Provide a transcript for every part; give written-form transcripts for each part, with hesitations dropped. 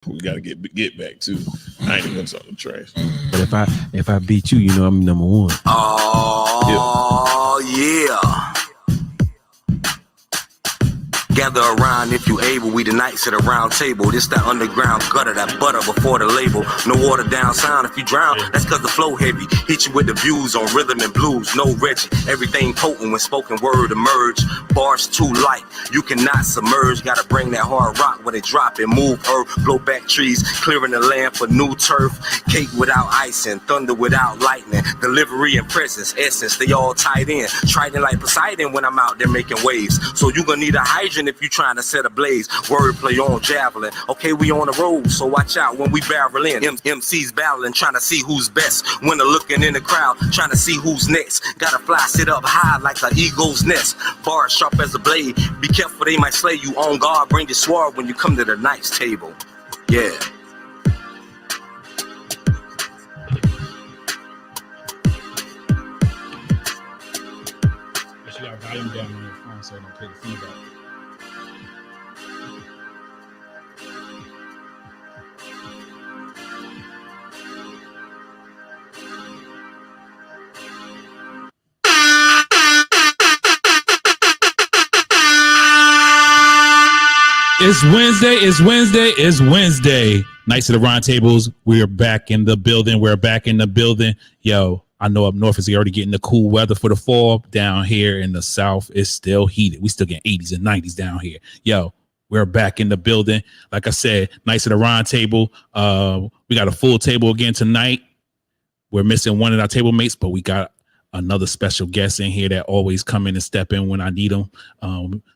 We gotta get back to. I ain't even gonna talk the trash. But if I beat you, you know I'm number one. Oh yeah. Gather around if you able, we the knights at a round table. This that underground gutter, that butter before the label. No water down sound if you drown, that's cause the flow heavy. Hit you with the views on rhythm and blues, no Reggie. Everything potent when spoken word emerge. Bars too light, you cannot submerge. Gotta bring that hard rock when it drop and move earth. Blow back trees, clearing the land for new turf. Cake without icing, thunder without lightning. Delivery and presence, essence, they all tied in. Trident like Poseidon when I'm out there making waves. So you gonna need a hydrant if you trying to set a blaze. Wordplay on javelin. Okay, we on the road, so watch out when we barrel in. MCs battling, trying to see who's best. Winner looking in the crowd, trying to see who's next. Gotta fly, sit up high like an eagle's nest. Bars sharp as a blade. Be careful, they might slay you. On guard, bring your sword when you come to the knight's table. Yeah. You got volume down on your phone so it don't play the feedback. It's Wednesday. It's Wednesday. It's Wednesday. Nights at the Round Tables. We're back in the building. We're back in the building. Yo, I know up north is already getting the cool weather for the fall. Down here in the south, it's still heated. We still getting 80s and 90s down here. Yo, we're back in the building. Like I said, Nights at the Round Table. We got a full table again tonight. We're missing one of our table mates, but we got another special guest in here that always come in and step in when I need them.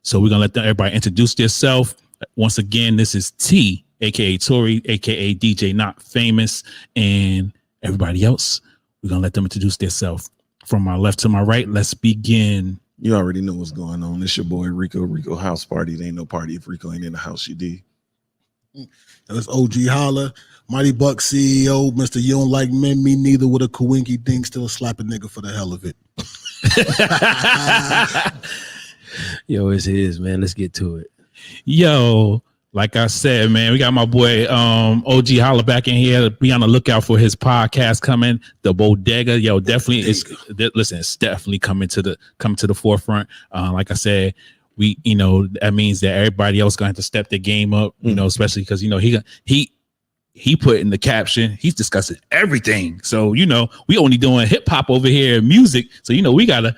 So we're going to let everybody introduce themselves. Once again, this is T, a.k.a. Tori, a.k.a. DJ Not Famous, and everybody else. We're going to let them introduce themselves. From my left to my right, let's begin. You already know what's going on. It's your boy Rico House Party. There ain't no party if Rico ain't in the house, you dig? That's OG Holla, Mighty Buck CEO, Mr. You Don't Like Men, Me Neither, with a Kawinky thing, still slap a nigga for the hell of it. Yo, it's his, man. Let's get to it. Yo, like I said, man, we got my boy OG Holla back in here. Be on the lookout for his podcast coming, The Bodega. Yo, definitely it's definitely coming to the forefront. Like I said, that means that everybody else gonna have to step their game up, especially because he put in the caption, he's discussing everything. So, we only doing hip hop over here, music. So, we gotta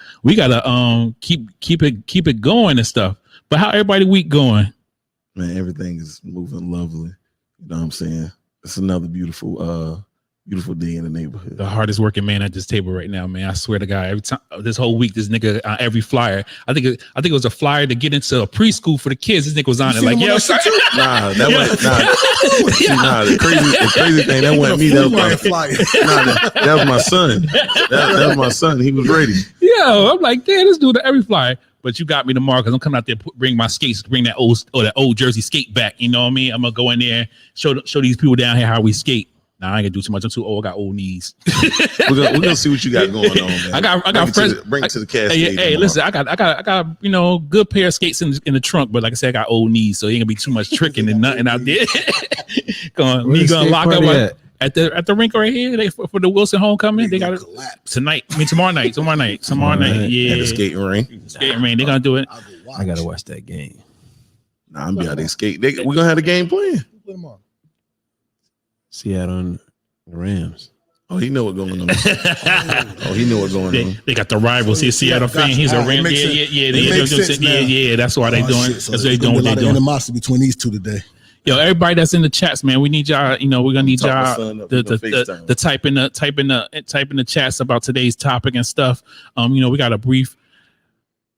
keep it going and stuff. But how everybody week going? Man, everything is moving lovely. You know what I'm saying? It's another beautiful day in the neighborhood. The hardest working man at this table right now, man. I swear to God, every time this whole week, this nigga every flyer. I think it was a flyer to get into a preschool for the kids. This nigga was on it like, yeah, the crazy thing, that wasn't me. That was my son. That was my son. He was ready. Yo, I'm like, damn, this dude every flyer. But you got me tomorrow because I'm coming out there, bring my skates, bring that old Jersey skate back. You know what I mean? I'm gonna go in there, show these people down here how we skate. Nah, I ain't gonna do too much. I'm too old. I got old knees. we're gonna see what you got going on, man. I got friends. Bring it to the cast. Hey, listen, I got good pair of skates in the trunk, but like I said, I got old knees, so it ain't gonna be too much tricking and nothing out there. gonna lock up at the rink right here. For the Wilson homecoming, they got it tonight. I mean tomorrow night. Tomorrow night. Yeah, at the skating ring. They're gonna do it. I gotta watch that game. Nah, I'm be out there skate. We're gonna have the game playing. Put them on. Seattle and the Rams. Oh, he know what's going on. He know what's going on. They got the rivals here. Seattle fan. He's a Ram. Yeah. That's why they doing. That's what they doing. A lot of animosity between these two today. Yo, everybody that's in the chats, man, we need y'all. We're gonna need y'all the type in the chats about today's topic and stuff. We got a brief.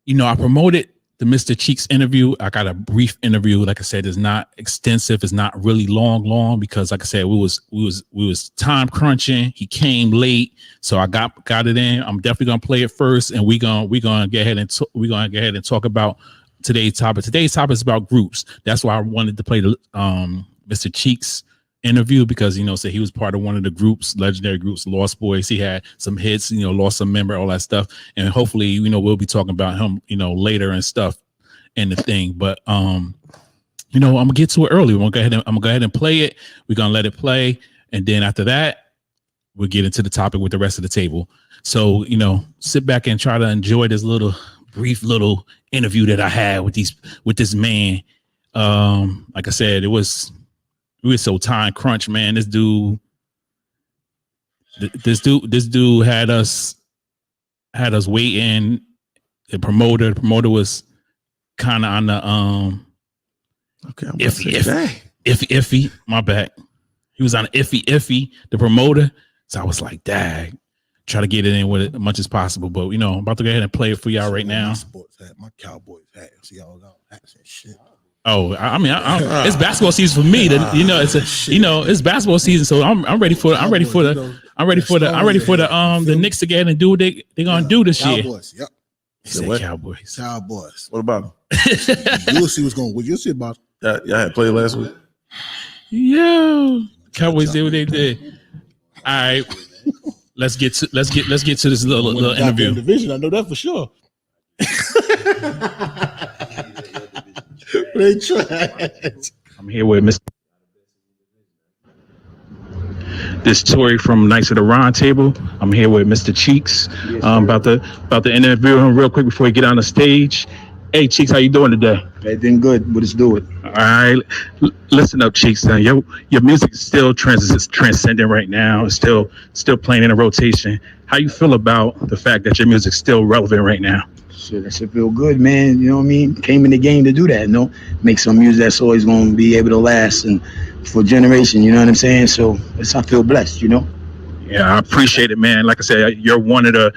I promoted the Mr. Cheeks interview. I got a brief interview. Like I said, it's not extensive. It's not really long because, like I said, we was time crunching. He came late, so I got it in. I'm definitely gonna play it first, and we're gonna go ahead and talk about today's topic. Today's topic is about groups. That's why I wanted to play the Mr. Cheeks interview because so he was part of one of the groups, legendary groups, Lost Boys. He had some hits, lost a member, all that stuff, and hopefully we'll be talking about him later and stuff in the thing. But I'm gonna get to it early. I'm gonna go ahead and play it. We're gonna let it play, and then after that, we'll get into the topic with the rest of the table. So, sit back and try to enjoy this brief little interview that I had with this man. Like I said, we were so time crunch, man. This dude had us waiting. The promoter was kind of on the iffy. My bad. He was on iffy. The promoter. So I was like, dang, try to get it in with it as much as possible. But I'm about to go ahead and play it for y'all right now. My sports hat, my Cowboys hat. See y'all got hats and shit. Oh, I mean, it's basketball season for me. It's basketball season, so I'm ready for the Knicks to get in and do what they gonna do this year. Cowboys, yep. He said Cowboys. What about them? You'll see what's going. You'll see about. Y'all had played last week. Yeah, Cowboys did what they did. All right, let's get to this little interview. Division, I know that for sure. They tried. I'm here with Mr. This Tory from Knights of the Round Table. I'm here with Mr. Cheeks. About to interview him real quick before we get on the stage. Hey, Cheeks, how you doing today? Everything good, but let's do it. All right, listen up, Cheeks. Your music is still transcendent right now. It's still playing in a rotation. How you feel about the fact that your music's still relevant right now? Shit, that should feel good, man. You know what I mean? Came in the game to do that, make some music that's always going to be able to last and for a generation, you know what I'm saying? So I feel blessed, Yeah, I appreciate it, man. Like I said, you're one of the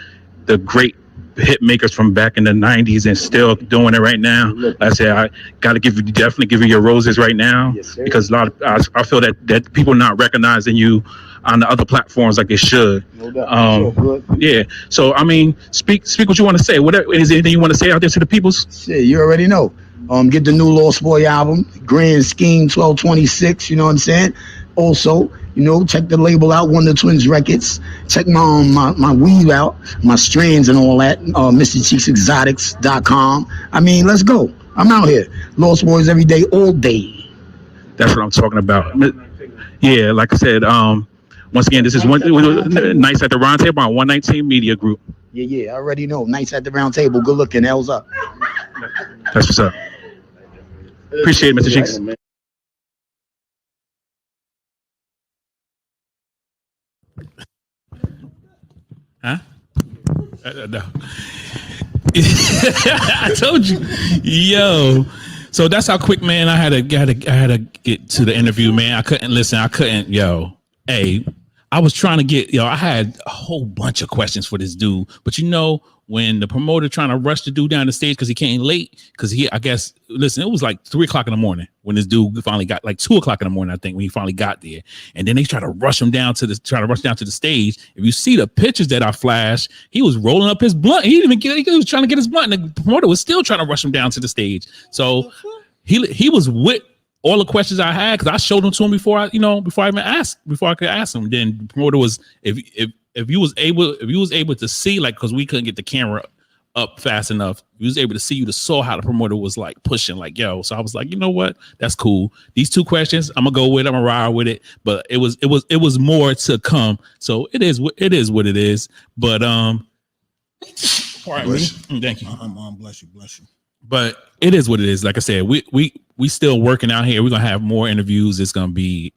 great hit makers from back in the 90s and still doing it right now. Like I said, I got to definitely give you your roses right now. Yes, sir. Because I feel that people not recognizing you on the other platforms like they should. No doubt. Yeah. So I mean, speak what you want to say. Whatever, is there anything you want to say out there to the peoples? Shit, you already know. Get the new Lost Boy album, Grand Scheme 1226. You know what I'm saying? Also, check the label out, Wonder Twins Records. Check my weave out, my strands and all that. MrCheeksExotics.com. I mean, let's go. I'm out here. Lost Boys every day, all day. That's what I'm talking about. Yeah, like I said, once again, this is Nights at the Round Table on 119 Media Group. Yeah, I already know. Nights at the Round Table. Good looking. L's up. That's what's up. Appreciate it, Mr. Cheeks. Huh? No. I told you, yo. So that's how quick, man. I had to get to the interview, man. I couldn't listen. Yo. Hey, I was trying to get, I had a whole bunch of questions for this dude, but when the promoter trying to rush the dude down the stage because he came late, because it was like 3:00 in the morning when this dude finally got, like 2:00 in the morning, I think, when he finally got there. And then they try to rush him down to the stage. If you see the pictures that I flashed, he was rolling up his blunt. He was trying to get his blunt, and the promoter was still trying to rush him down to the stage. So he was with all the questions I had, because I showed them to him before I could ask him. Then the promoter was, if you was able to see, like, because we couldn't get the camera up fast enough, you was able to see, you saw how the promoter was like pushing, like, yo. So I was like, you know what, that's cool. These two questions, I'm gonna ride with it. But it was more to come. So it is what it is. But pardon me. Thank you. Bless you. But it is what it is. Like I said, we still working out here. We're gonna have more interviews. It is gonna be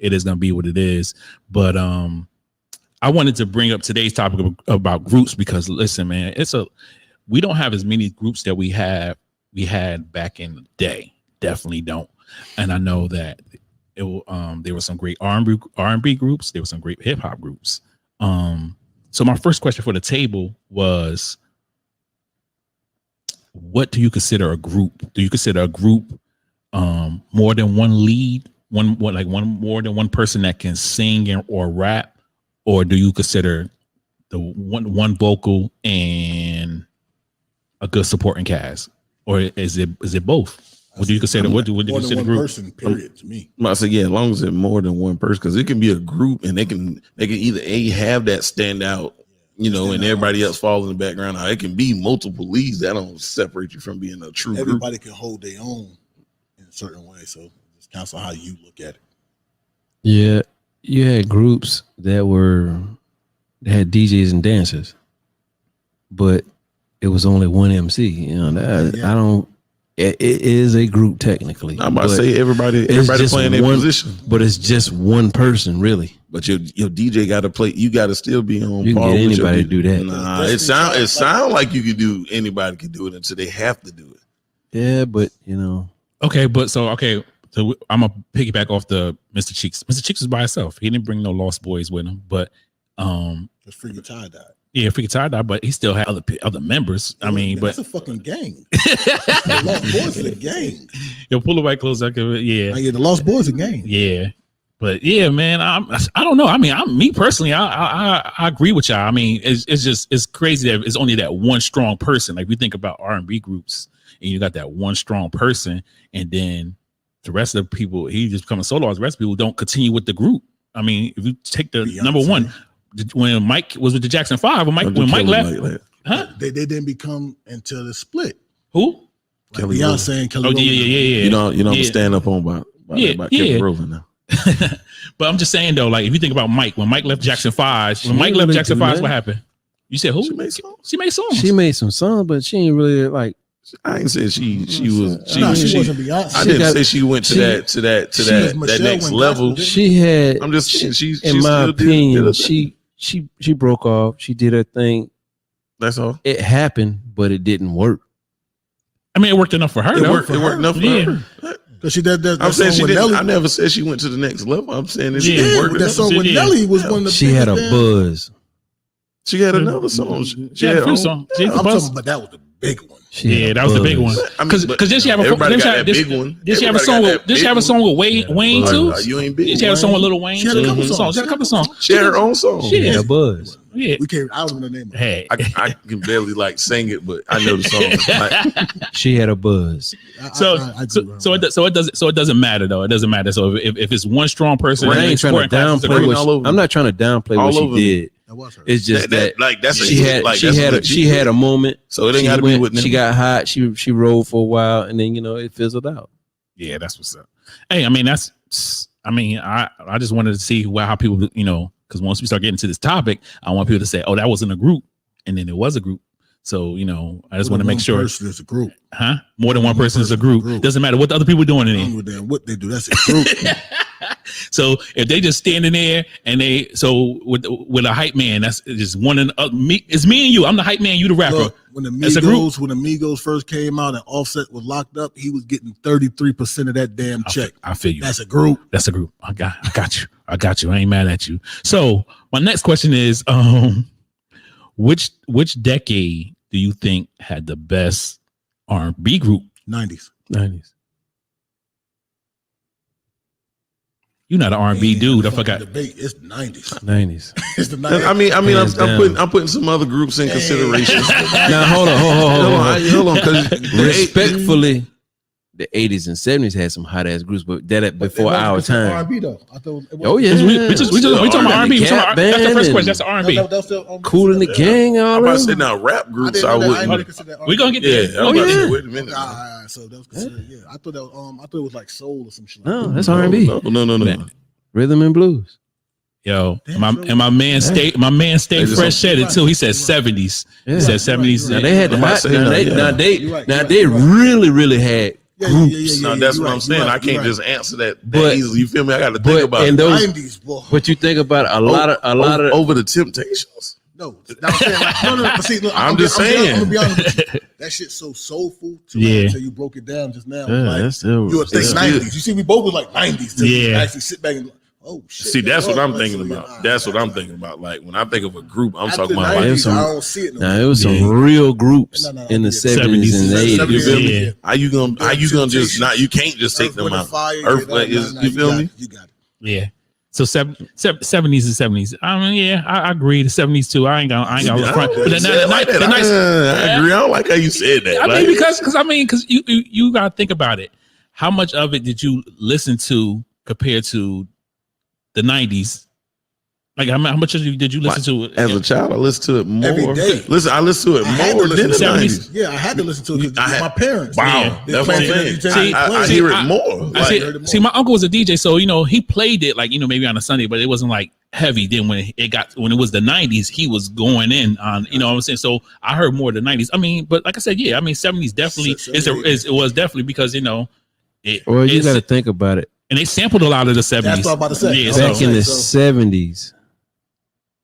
what it is. But I wanted to bring up today's topic about groups, because listen, man, we don't have as many groups that we had back in the day. Definitely don't. And I know that there were some great R&B groups. There were some great hip hop groups. So my first question for the table was, what do you consider a group? Do you consider a group more than one lead, more than one person that can sing or rap, or do you consider the one vocal and a good supporting cast, or is it both? What do you consider? What do you consider a group? Person, period. To me, I say, yeah, as long as it's more than one person, because it can be a group and they can either have that standout, and everybody else fall in the background. It can be multiple leads. That don't separate you from being a true group. Everybody can hold their own in a certain way. So Council, how you look at it. Yeah, you had groups that had DJs and dancers, but it was only one MC. You know, I don't. It is a group technically. I'm about to say everybody playing their position, but it's just one person really. But your DJ got to play. You got to still be on. You can par get with anybody to do that. Nah, it sound like you could do. Anybody can do it until they have to do it. Yeah, but you know. Okay, so I'm gonna piggyback off the Mr. Cheeks. Mr. Cheeks was by himself. He didn't bring no Lost Boys with him, but Because Freaky Ty died. yeah, Freaky Ty died, but he still had other members. I mean, but that's a fucking gang. The Lost Boys is a gang. yo, pull the white clothes. Yeah, Like, the Lost Boys is a gang. yeah. But yeah, man, I don't know. I mean, me personally, I agree with y'all. I mean, it's crazy that it's only that one strong person. Like we think about R&B groups, and you got that one strong person, and then the rest of the people, he just becoming solo. The rest of people don't continue with the group. I mean, if you take the number one, when Mike was with the Jackson 5, when Mike left, huh? They didn't become until the split. Who? Like Beyonce and Kelly. Oh yeah. You don't stand up on about Kelly Rowland now. But I'm just saying though, like if you think about Mike, when Mike left Jackson 5, what happened? You said who? She made songs. She made some songs, but she ain't really like. I ain't said she wasn't Beyonce. I didn't say she went to that next level. She had. I'm just saying she in my opinion, she broke off. She did her thing. That's all. It happened, but it didn't work. I mean, it worked enough for her. It worked enough for her. Because she did that. I'm saying she didn't. Nelly. I never said she went to the next level. I'm saying it She didn't did. work. That song with Nelly was one of the. She had a buzz. She had another song. She had a few songs. I'm talking, but that was the big one. That was the big one. Because did she have a big one? Did she have a song with? Did she have a song with Wayne too? You ain't big. Did she have a song with Lil Wayne? She had a couple songs. She had a couple songs. She had her own song. She had a buzz. Yeah. We can't. I don't know the name of it. Hey, I can barely like sing it, but I know the song. She had a buzz. So it doesn't matter though. It doesn't matter. So if it's one strong person, I ain't trying to downplay what I'm not trying to downplay what she did. That was her. It's just that she had a moment. So it ain't got to be with them. She got hot. She rolled for a while, and then it fizzled out. Yeah, that's what's up. Hey, I mean I just wanted to see how people because once we start getting to this topic, I want people to say, "Oh, that wasn't a group," and then it was a group. So I just want to make sure. There's a group. Huh? More than one person is a group. Doesn't matter what the other people doing in there. What they do, that's a group. So if they just standing there and with a hype man, that's just one and me. It's me and you. I'm the hype man. You the rapper. Look, when the Migos first came out and Offset was locked up, he was getting 33% of that damn check. I feel you. That's a group. That's a group. I got you. I got you. I ain't mad at you. So my next question is, which decade do you think had the best R&B group? 90s. You're not an R&B dude. I forgot. Debate. It's 90s. 90s. It's the 90s. I mean, I'm putting some other groups in consideration. Now hold on. Because respectfully, the 80s and 70s had some hot ass groups, but that before our time. R&B though. I thought Oh yeah, we talking about R&B. That's the first question. That's the R&B. Cool in the Gang. I'm about to say now rap groups. I wouldn't. We're gonna get there. Oh yeah. Wait a minute. So that was considered. Yeah, I thought that. I thought it was like soul or some shit. No, that's R&B. No. Rhythm and blues. Yo, my man stayed fresh said it too. He said 70s. Yeah. He said 70s. Now they had the now they really had. No, that's what I'm saying. I can't just answer that easily. You feel me? I got to think about it. 90s, boy. But you think about a lot of over the Temptations. No, I'm saying no. See, look, I'm just saying. I'm gonna be honest with you. That shit's so soulful. Until you broke it down just now. You would think 90s. You see, we both was like 90s. Yeah. Actually sit back and oh shit. See, that's what I'm thinking about. That's what I'm thinking about. Like when I think of a group, I'm talking about 90s, like I don't see it. Now it was some real groups in the 70s and the 80s. You feel me? Yeah. How you gonna just not? You can't just take them out. Earthquake is. You feel me? You got it. Yeah. So 70s and 70s. I mean, yeah, I agree. The 70s too. I ain't gonna front. But the nice. I agree. I don't like how you said that. I mean, because you gotta think about it. How much of it did you listen to compared to the 90s Like how much did you listen to it? As a child, I listened to it more. Every day. Listen, I listened to it more than the 90s. Yeah, I had to listen to it because my parents. Wow, Yeah. that's what I'm saying. I hear it more. See, my uncle was a DJ, so he played it like maybe on a Sunday, but it wasn't like heavy. Then when it was the 90s, he was going in on what I'm saying. So I heard more of the 90s. I mean, but like I said, 70s definitely it was definitely because well, you got to think about it. And they sampled a lot of the 70s. That's what I'm about to say. Yeah, back in the 70s,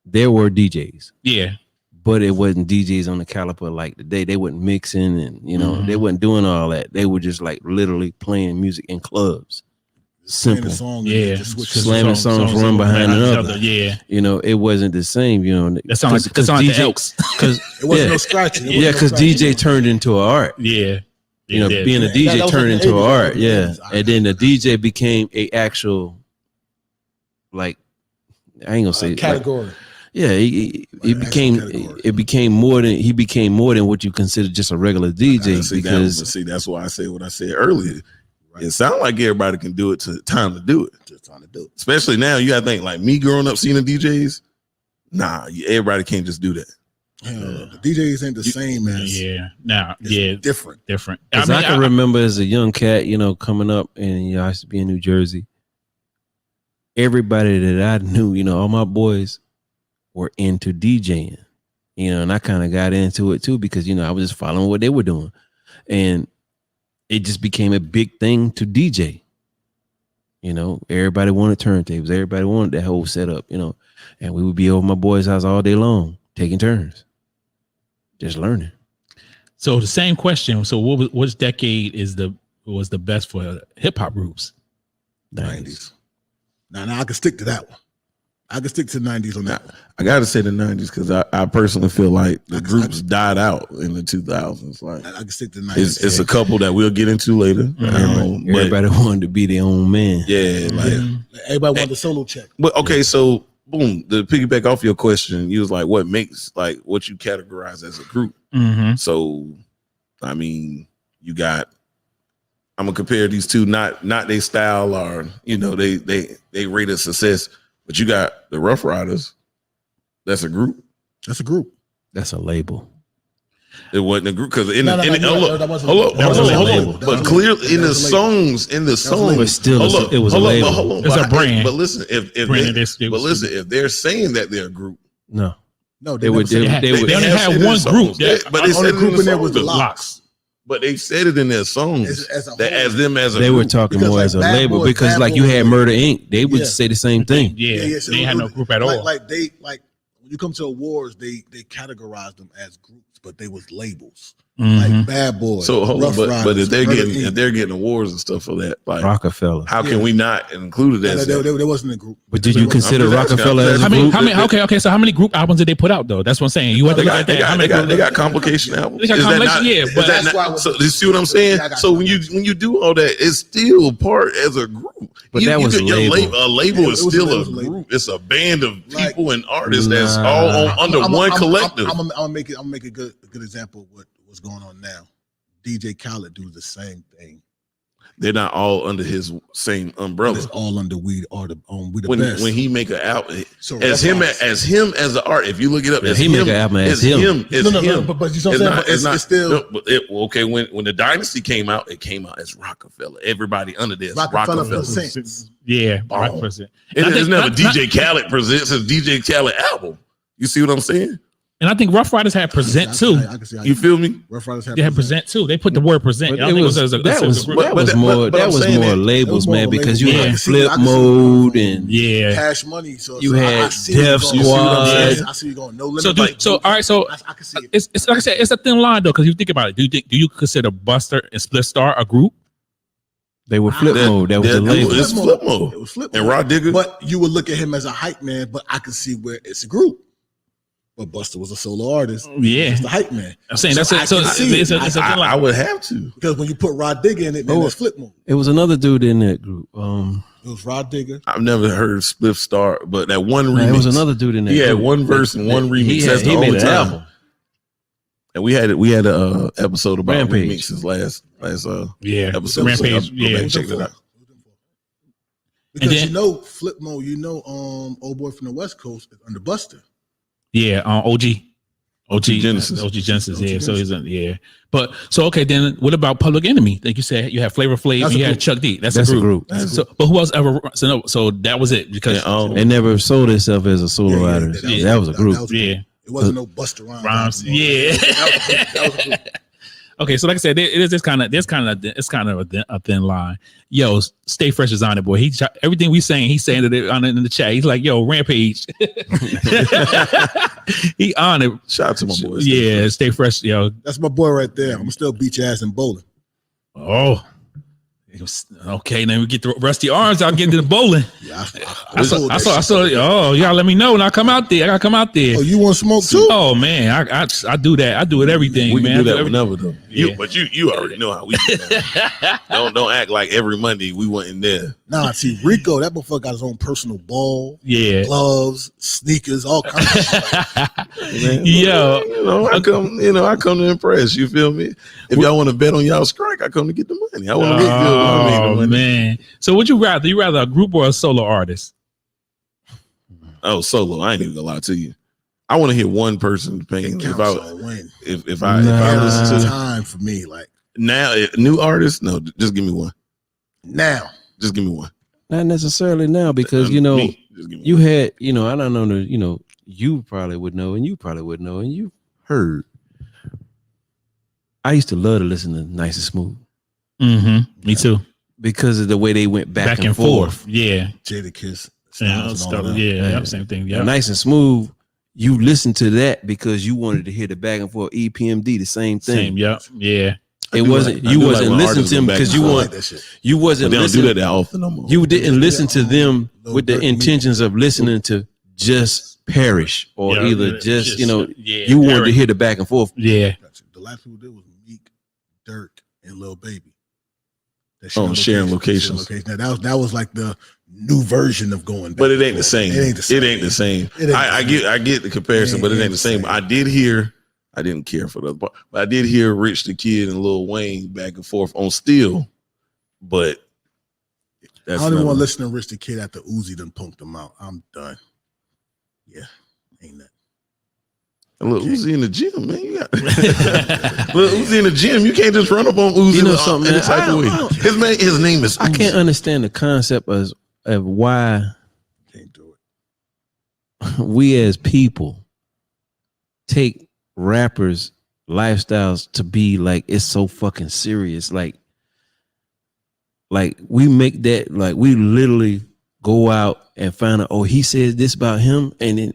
there were DJs. Yeah. But it wasn't DJs on the caliper like today. They weren't mixing and they weren't doing all that. They were just like literally playing music in clubs. Simple. Slamming songs one behind another. Yeah. It wasn't the same, That sounds like the Elks. It wasn't no scratching. Because DJ turned into an art. Yeah. Being a DJ turned into an art. Yeah. And then the DJ became a actual, like, I ain't gonna say category. Like, yeah, it became more than what you consider just a regular DJ. Because that's why I said what I said earlier. Right. It sounds like everybody can do it. Time to do it. Just time to do it. Especially now, you gotta think like me growing up seeing the DJs. Nah, everybody can't just do that. The DJs ain't the same as different. Because I can remember as a young cat, coming up, and I used to be in New Jersey. Everybody that I knew, all my boys were into DJing, and I kind of got into it too because I was just following what they were doing, and it just became a big thing to DJ. Everybody wanted turntables, everybody wanted that whole setup, and we would be over my boys' house all day long, taking turns, just learning. So the same question. So which decade was the best for hip hop groups? 90s. Now I can stick to that one. I can stick to the 90s on that one. I got to say the 90s because I personally feel like the groups died out in the 2000s. Like I can stick to the 90s. It's a couple that we'll get into later. Everybody wanted to be their own man. Yeah, everybody wanted the solo check. But okay, so boom, to piggyback off your question, you was like, what makes like what you categorize as a group? Mm-hmm. So, I mean, you got. I'm gonna compare these two, not their style or they rated success. But you got the Rough Riders. That's a group. That's a group. That's a label. It wasn't a group because hold on. But clearly in the songs, but still, it was a label. It's a brand. But listen, if they're saying that they're a group, no, they only had one group. But they said group in there was the Locks. But they said it in their songs as a they group. were talking more like as a label because like you had Murder Inc. They would say the same thing. Yeah. So they had no group at all. Like when you come to awards, they categorized them as groups, but they was labels. Like Bad Boy. So hold on, but Riders, if they're getting awards and stuff for that, like Rockefeller, how can we not include it as there wasn't a group? But did you consider Rockefeller as a group? Okay, so how many group albums did they put out though? That's what I'm saying. They got complication albums. They got compilation, but that's why. So you see what I'm saying? So when you do all that, it's still part as a group. But that was a label. A label is still a group. It's a band of people and artists that's all under one collective. I'm gonna make a good example of what's going on now. DJ Khaled do the same thing. They're not all under his same umbrella. It's all under we the best. When he make an album as him as an art, if you look it up, he make an album as him. No, but you know what I'm saying? It's still okay. When the Dynasty came out, it came out as Rockefeller. Everybody under this Rockefeller. Yeah, Rockefeller. It's never DJ Khaled presents a DJ Khaled album. You see what I'm saying? And I think Rough Riders had present too. You feel me? Rough Riders had present too. They put the word present. That was more labels, man, because you had Flip Mode and Cash Money. So you had Def Squad. I see you going no limit. So all right, so I can see it. It's like I said, it's a thin line though, because you think about it. Do you consider Buster and Split Star a group? They were Flip Mode. That was the label. It's Flip Mode. It was Flip Mode. And Rod Digger. But you would look at him as a hype man, but I can see where it's a group. But Buster was a solo artist. Yeah, it's the hype man. I'm saying that's it. So I would have to, because when you put Rod Digger in it, then it's Flip Mode. It was another dude in that group. It was Rod Digger. I've never heard Spliff Star, but that one remix. It was another dude in that. He had one verse and one remix. He made an album. And we had a episode about Rampage. remixes last episode. Rampage. So check it out. Because then- you know, Flip Mode, you know, old boy from the West Coast is under Buster. Yeah, OG Genesis. OG Genesis. OG Yeah, so he's Genesis. yeah. But so okay, then what about Public Enemy? Like you said, you had Flavor Flav That's and a you had group. Chuck D. That's That's a a group. group. So, but who else ever? So that was it because Yeah, They never sold itself as a solo Yeah, artist. that That was a group. yeah. It wasn't no Buster Rhymes. Rhymes. album. Yeah. That was a group. Okay, so like I said, it's kind of a thin line. Yo, Stay Fresh is on it, boy. Everything we saying, he's saying it on it in the chat. He's like, yo, Rampage. He on it. Shout out to my boys. Yeah, Stay Fresh, yo. That's my boy right there. I'm gonna still beat your ass in bowling. Oh, okay. Then we get the rusty arms. I'll get into the bowling. Yeah, I saw. Oh, y'all let me know when I come out there. I gotta come out there. Oh, you want to smoke too? Oh man, I do that. I do it everything, We man. can do I that everything. whenever though. Yeah. But you already know how we do that. don't act like every Monday we went in there. Nah, see, Rico, that motherfucker got his own personal ball, Yeah. gloves, sneakers, all kinds of shit. Man, Yo. I come to impress. You feel me? If y'all want to bet on y'all strike, I come to get the money. I want to make Oh the money. man. So would you rather? You rather a group or a solo artist? Oh, solo. I ain't even gonna lie to you. I want to hear one person paying. It If counts I all win. if I Now listen is to time for me. Like now new artists, no, just give me one. now, Just give me one. Not necessarily now, because you know Me, just give me you one. had, I don't know, you probably would know, and you probably would know, and you heard. I used to love to listen to Nice and Smooth Mm-hmm. Me too. because of the way they went back and forth. forth. Yeah. Jada Kiss, Yeah. Styles and all that. Yeah. Same thing. Yeah. Nice and Smooth, you listened to that because you wanted to hear the back and forth EPMD, the same thing. Same. Yep. Yeah. It wasn't I you do like wasn't when listening artists to go them back because and you I forth. like want that shit. you But wasn't they don't do listening. that that often no more. You didn't listen to them Lil with the Durk, intentions of listening to just Perish or Yeah, either yeah, just yeah, you wanted to Eric. hear the back and forth. Yeah. The last people did was Meek, Dirk, and Lil Baby. That Oh, on sharing location, locations. Now, that was like the new version of going back. But it and ain't the forth. same. It ain't the same. It ain't the same. It ain't I the same. I get the comparison, It but it ain't ain't the same. the I did hear. I didn't care for the other part, but I did hear Rich the Kid and Lil Wayne back and forth on Steel. But I that's don't even not want to listen to Rich the Kid after Uzi done punked him out. I'm done. Yeah, ain't that. a little Uzi in the gym, man. You got little Uzi in the gym. You can't just run up on Uzi You know something, any man? type of way. His name is Uzi. I can't understand the concept of why Can't do it. we as people take rappers' lifestyles to be like it's so fucking serious. Like we make that, like we literally go out and find out, oh, he says this about him, and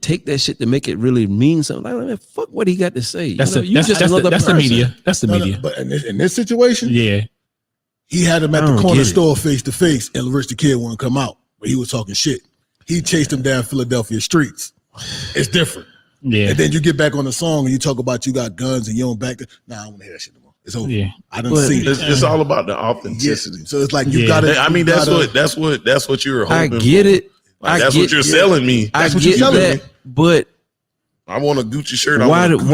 take that shit to make it really mean something. Like, man, fuck what he got to say. That's You know, that's the person. media. That's the No, media. but in this situation, Yeah. he had him at I the don't corner get it. store face to face, and Rich the Kid wouldn't come out, but he was talking shit. He chased him down Philadelphia streets. It's different. Yeah. And then you get back on the song and you talk about you got guns and you don't back. Nah, I don't want to hear that shit no more. It's over. Yeah. I done But- seen it. It's all about the Yeah. authenticity. So it's like you Yeah. gotta. I mean, you that's gotta- what you're I hoping. get for. it. Like, I that's get- what you're selling me. I That's what you're get selling that, me. but I want a Gucci shirt. why do shirt.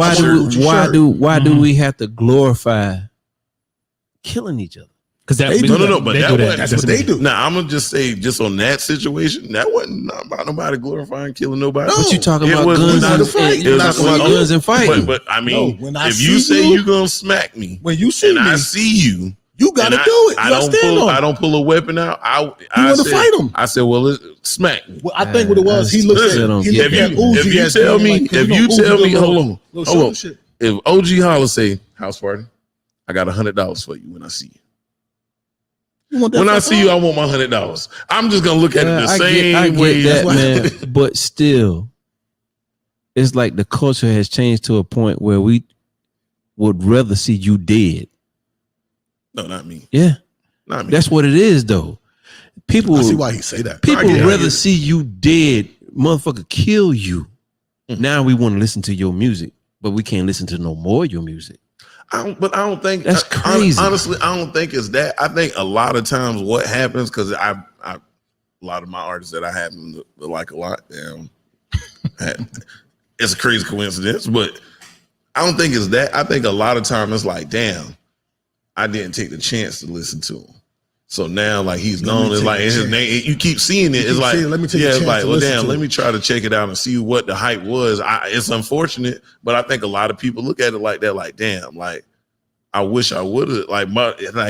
we glorify killing each other? Because that They do No, but they that do wasn't- That's what they do. Now I'm gonna just say, just on that situation, that wasn't not about nobody glorifying killing nobody. No. But you talking It about was guns not and a fight. and It you was talking not- about guns and fighting. But I mean, No, when I if you see say you- you're gonna smack me When you see and me, I see you, you gotta and do it. I You gotta don't stand pull. on I it. don't pull a weapon out. I wanna said, fight him. I said, well, smack me. Well, I think what it was, he I looked still at don't he get looked If it. at you Uzi if you as tell being me, like, 'cause if know you Uzi tell do me, little- hold little on, shoulder shit. if OG Holler say house party, I got $100 for you when I see you. You want that When I fuck see you, up? I want my $100. I'm just gonna look at it the I same get way. that, as- man. But still, it's like the culture has changed to a point where we would rather see you dead. No, not me. Yeah, Not me. that's what it is, though. People, I see why he say that. people I get it, I rather get it. see you dead, motherfucker, kill you. Now we want to listen to your music, but we can't listen to no more of your music. I don't think That's crazy. Honestly, I don't think it's that. I think a lot of times what happens, because a lot of my artists that I happen to like a lot, it's a crazy coincidence, but I don't think it's that. I think a lot of time it's like, damn, I didn't take the chance to listen to them. So now, like he's known as like his name. You keep seeing it. It's like, let me take a yeah, chance it's like, to well, listen damn, to let it. me try to check it out and see what the hype was. It's unfortunate, but I think a lot of people look at it like that. Like, damn, like I wish I would have. Like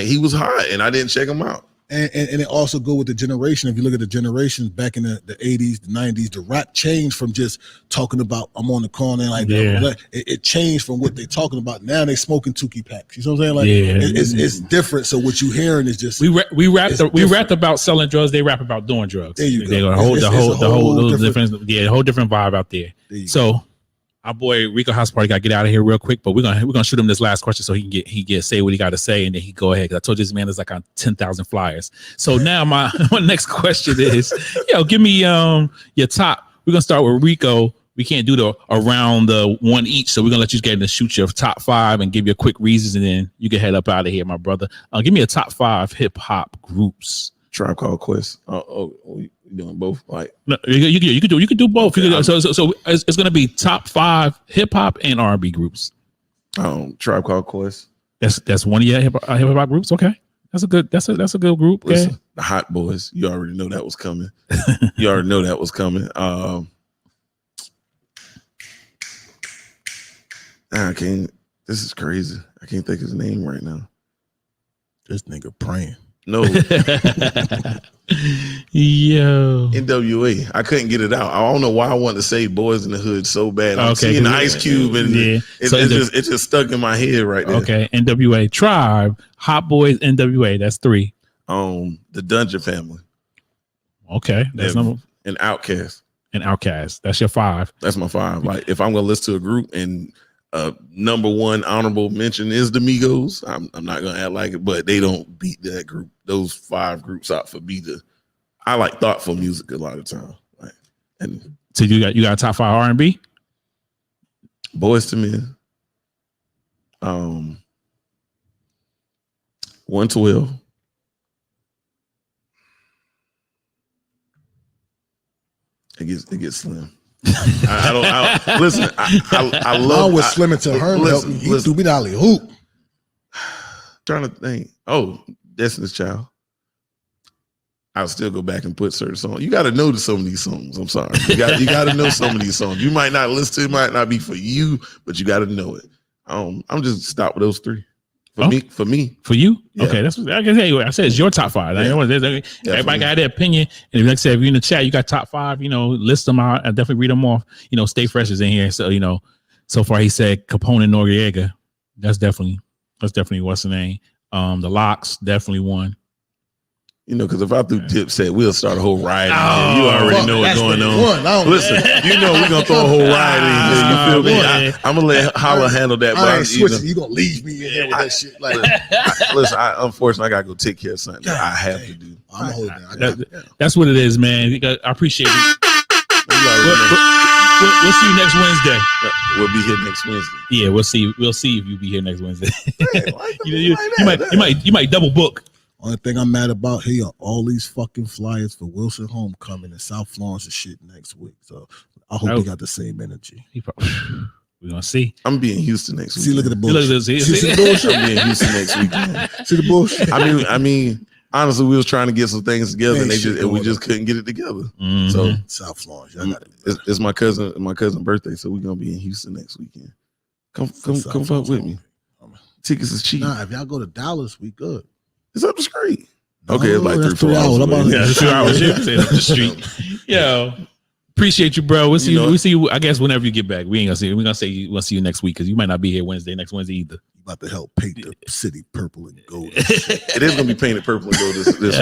he was hot, and I didn't check him out. And it also go with the generation. If you look at the generations back in the 80s, the 90s, the rap changed from just talking about I'm on the corner and like that. It changed from what they're talking about. Now they smoking Tukey packs. You know what I'm saying? Like it's different. So what you hearing is just we rapped about selling drugs. They rap about doing drugs. There you go. They the whole different vibe out there. So our boy Rico House Party got to get out of here real quick, but we're gonna shoot him this last question so he can say what he got to say, and then he go ahead. Cause I told you this man is like on 10,000 flyers. So now my next question is, give me your top. We're gonna start with Rico. We can't do the around the one each, so we're gonna let you get in and shoot your top 5 and give you a quick reasons, and then you can head up out of here, my brother. Give me a top 5 hip hop groups. Tribe Called Quest. You doing both? Like no, you could do both. Okay, so it's gonna be top 5 hip hop and R&B groups. Tribe Called Quest. That's one of your hip hop groups. Okay, that's a good group. Okay. Listen, the Hot Boys. You already know that was coming. I can't. This is crazy. I can't think of his name right now. This nigga praying. No. Yo. NWA. I couldn't get it out. I don't know why I wanted to say Boys in the Hood so bad. I'm seeing Ice Cube and it's just stuck in my head right there. Okay. NWA. Tribe, Hot Boys, NWA. That's 3. The Dungeon Family. Okay. That's number. And Outkast. That's your 5. That's my 5. Like if I'm gonna listen to a group and number 1 honorable mention is the Migos. I'm not gonna act like it, but they don't beat that group. Those 5 groups out for me to. I like thoughtful music a lot of time. Like, and so you got a top 5 R&B? Boys to Men. 112. It gets slim. I listen. I love. I was slim until Herm helped me. He threw me the alley hoop. Trying to think. Destiny's Child. I'll still go back and put certain songs. You got to know some of these songs. I'm sorry. You got to know some of these songs. You might not listen to it, might not be for you, but you got to know it. I'm just stop with those 3. For me. For you? Yeah. Okay, that's what I can tell you. I said it's your top 5. Everybody got their opinion. And like I said, if you're in the chat, you got top 5, list them out. I definitely read them off. Stay Fresh is in here. So, so far he said Capone and Noriega. That's definitely what's the name. The Locks, definitely one. Because if I threw Dipset, we'll start a whole riot in here. You already know what's going on. Listen, we're going to throw a whole riot in here. You feel me? I'm going to let Holla handle that. I ain't switching. You going to leave me in here with that shit. Like, listen, unfortunately, I got to go take care of something that I have to do. I'm holding. That's what it is, man. I appreciate it. We'll see you next Wednesday. We'll be here next Wednesday. Yeah, we'll see if you be here next Wednesday. You might double book. Only thing I'm mad about here, all these fucking flyers for Wilson Homecoming in South Florence and shit next week. So I hope we got the same energy. We're gonna see. I'm being Houston next week. See, look at the bullshit. See the bullshit. I'm being Houston next week. See the bullshit. I mean, honestly, we was trying to get some things together, and we just couldn't get it together. Mm-hmm. So South Florence, it's my cousin's birthday, so we're gonna be in Houston next weekend. Come fuck with me. Tickets is cheap. Nah, if y'all go to Dallas, we good. It's up the street. Okay, it's like 3 hours. Yeah, 2 hours. Up the street. Yo, appreciate you, bro. We'll see you. I guess whenever you get back, we ain't gonna see you. We're gonna say we'll see you next week because you might not be here next Wednesday either. You about to help paint the city purple and gold. It is gonna be painted purple and gold this week.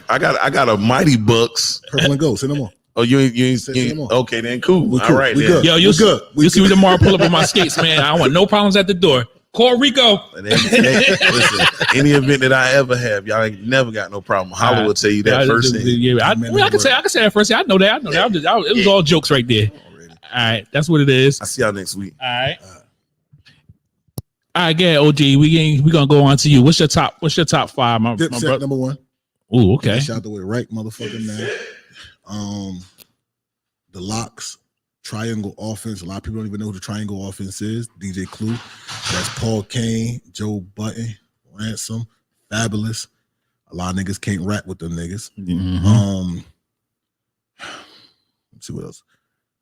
I got a Mighty Bucks purple and gold. Send them on. Oh, you ain't okay? Then cool. All right, we then. good. Yo, you'll see me tomorrow. Pull up on my skates, man. I want no problems at the door. Call Rico. Listen, any event that I ever have, y'all ain't never got no problem. Holla will tell you that first thing. Yeah, I can say that first thing. I know that. It was all jokes right there. All right, that's what it is. I see y'all next week. All right. All right, yeah, OG. We gonna go on to you. What's your top 5? My Dipset number 1. Ooh, okay. Shout out the way right, motherfucker, man. The Locks. Triangle Offense. A lot of people don't even know who the Triangle Offense is. DJ Clue. That's Paul Kane, Joe Button, Ransom, Fabulous. A lot of niggas can't rap with them niggas. Mhm. Let's see what else.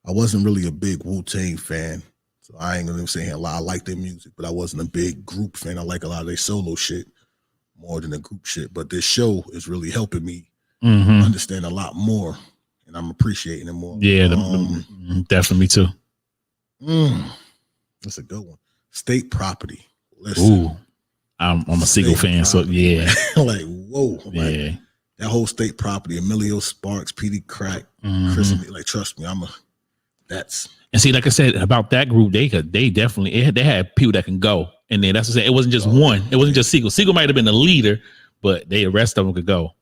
I wasn't really a big Wu-Tang fan, so I ain't gonna say here a lot. I like their music, but I wasn't a big group fan. I like a lot of their solo shit more than the group shit. But this show is really helping me understand a lot more, and I'm appreciating it more. Yeah, definitely me too. That's a good one. State Property. Listen, Ooh, I'm a Seagull fan, so yeah. like whoa, Yeah. like, that whole State Property, Emilio Sparks, PD Crack, Chris, like trust me, that's. And see, like I said about that group, they definitely they had people that can go, and then that's what I said. It wasn't just one. It wasn't just Seagull. Seagull might have been the leader, but the rest of them could go.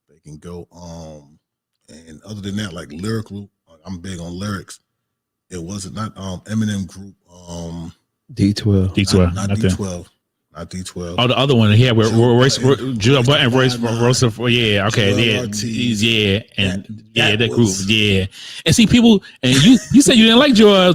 They can go. And other than that, like lyrical, I'm big on lyrics. It wasn't not Eminem group. D12. Not D12. Not D12. Oh, the other one here where Royce Button, Royce, yeah, okay, Joel yeah, Ortiz. Yeah, and that group, was- yeah. And see, people, and you said you didn't like Joel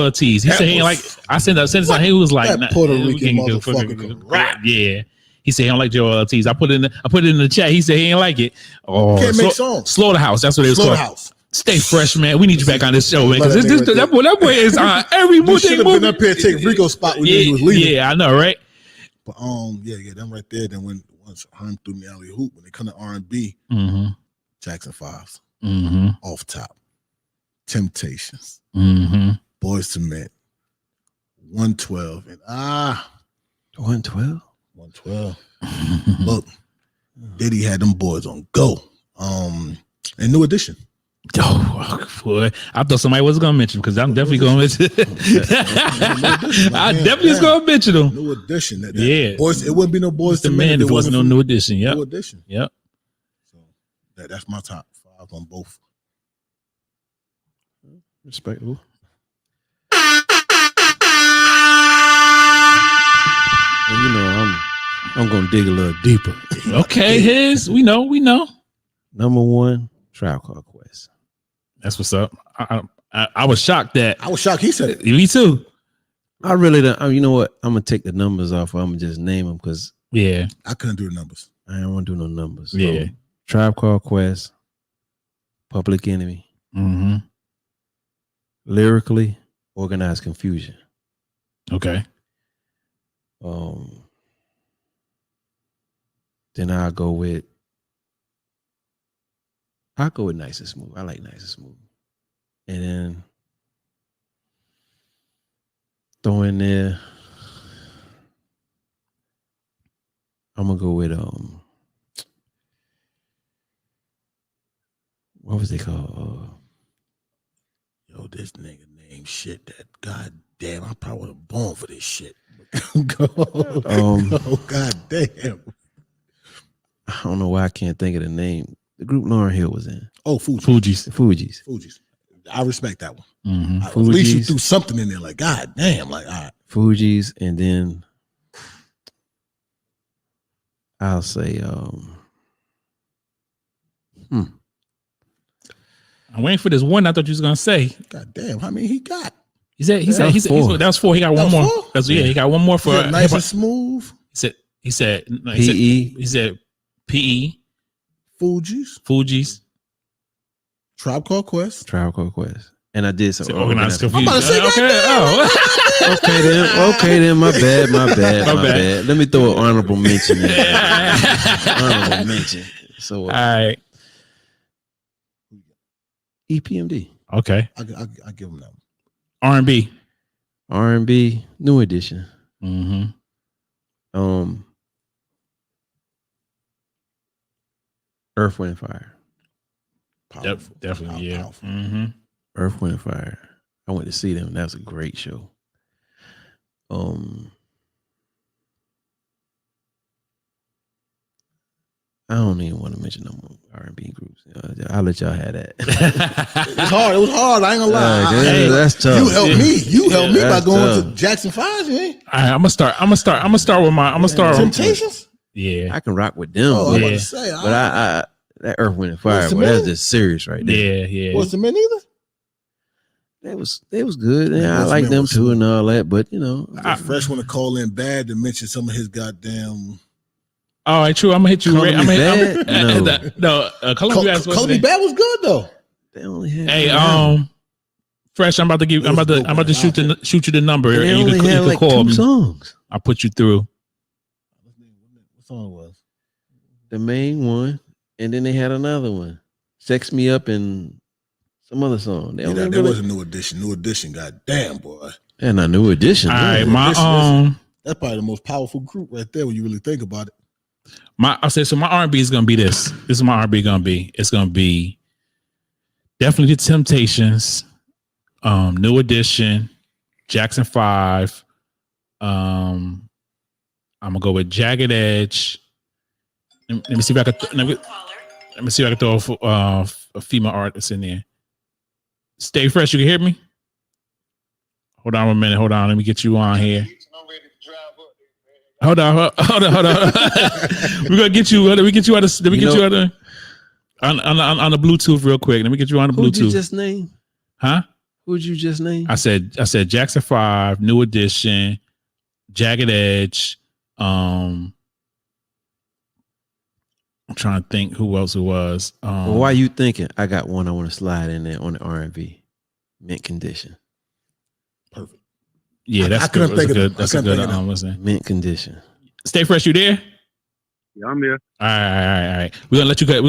Ortiz. He said he ain't like. I sent it. He was like, that Puerto we Rican can go motherfucker can rap. Yeah. He said he don't like Joel Ortiz. I put it in the chat. He said he ain't like it. Oh, Can't make songs. Slaughterhouse. That's what it was called. Slaughterhouse. Stay fresh, man. We need you back on this show, man. Because Let that nigga that boy is on every You movie. should have been up here taking Rico's spot when he was leaving. Yeah, I know, right? But yeah, them right there. Then once Herm threw me alley hoop, when they come to R&B, Jackson 5s, Off Top, Temptations, Boys to Men, 112, and 112. 112. Look, Diddy had them boys on go. And New Edition. Oh, boy. I thought somebody was going to mention because I'm definitely going to mention I definitely was going to mention them. New Edition. Yeah. Boys, it wouldn't be no Boys The to Men man, if there was no New Edition. Yep. New Edition. Yep. So that's my top 5 on both. Respectable. Well, you know, I'm gonna dig a little deeper. Okay, we know. Number 1, Tribe Called Quest. That's what's up. I was shocked that I was shocked he said it. me too. I really don't. You know what? I'm gonna take the numbers off. I'm gonna just name them because Yeah. I couldn't do the numbers. I don't want to do no numbers. So, Yeah. Tribe Called Quest, Public Enemy, lyrically, Organized Confusion. Okay. Then I'll go with Nice and Smooth. I like Nice and Smooth. And then throw in there, I'm gonna go with what was they called? Yo, this nigga named shit that goddamn, I probably was born for this shit. Oh god damn. I don't know why I can't think of the name. The group Lauryn Hill was in. Oh, Fugees. The Fugees. Fugees. I respect that one. At Fugees. least you threw something in there, like god damn, like all right. Fugees, and then I'll say I'm waiting for this one I thought you was gonna say. God damn, how many he got? He said four. that was 4. He got one That was more. 4? That's he got one more for Nice and Smooth. He said PE. He said PE, Fugees. Fugees. Tribe Called Quest. And I did some Organized organized. Confusion. I'm about to say that. Okay then. My bad. Let me throw an honorable mention in. Honorable mention. So All right. EPMD. Okay. I give him that one. R&B. R&B, New Edition. Earth, Wind, and Fire. Powerful. Definitely, yeah. Powerful. Earth, Wind, and Fire. I went to see them. That was a great show. I don't even want to mention no more R&B groups. I'll let y'all have that. It's hard. It was hard. I ain't gonna lie. That's tough. You helped me. You helped me by That's going tough. to Jackson 5, man. All right, I'm gonna start with my Temptations? Yeah. I can rock with them. Oh, I'm about Yeah. to say. But I that Earth, Wind, and Fire, What's the boy, that's man? just serious right there. Yeah. What's the men either? They was good. And I What's the like Man them was too and all that. But you know, Fresh want to call in bad to mention some of his goddamn. All right, true. I'm gonna hit you. Call Right. Me Bad? No. Call Me Bad. Call Me Bad was good though. They only had Hey, Fresh. I'm about to shoot you the number. they and only you had can like call 2 me. songs. I'll put you through. What song was? The main one, and then they had another one, "Sex Me Up" and some other song. They only There was a New Edition. New Edition, goddamn boy. and a New Edition. All yeah. right, That's probably the most powerful group right there when you really think about it. I'll say so. My R&B is gonna be this. This is my R&B gonna be. It's gonna be definitely the Temptations, New Edition, Jackson 5. I'm gonna go with Jagged Edge. Let me see if I can. Let me see if I can throw a female artist in there. Stay fresh. You can hear me. Hold on a minute. Hold on. Let me get you on here. Hold on. We're gonna get you. Let me get you out of. Let me get you out of. On the Bluetooth real quick. Let me get you on the Bluetooth. Who'd you just name? Huh? Who'd you just name? I said Jackson 5, New Edition, Jagged Edge. I'm trying to think who else it was. Well, why you thinking? I got one I want to slide in there on the R&B. Mint Condition. Perfect. Yeah, that's I couldn't good. think of That's a good. Listen. Mint Condition. Stay fresh. You there? Yeah, I'm there. All right. We're gonna let you. We're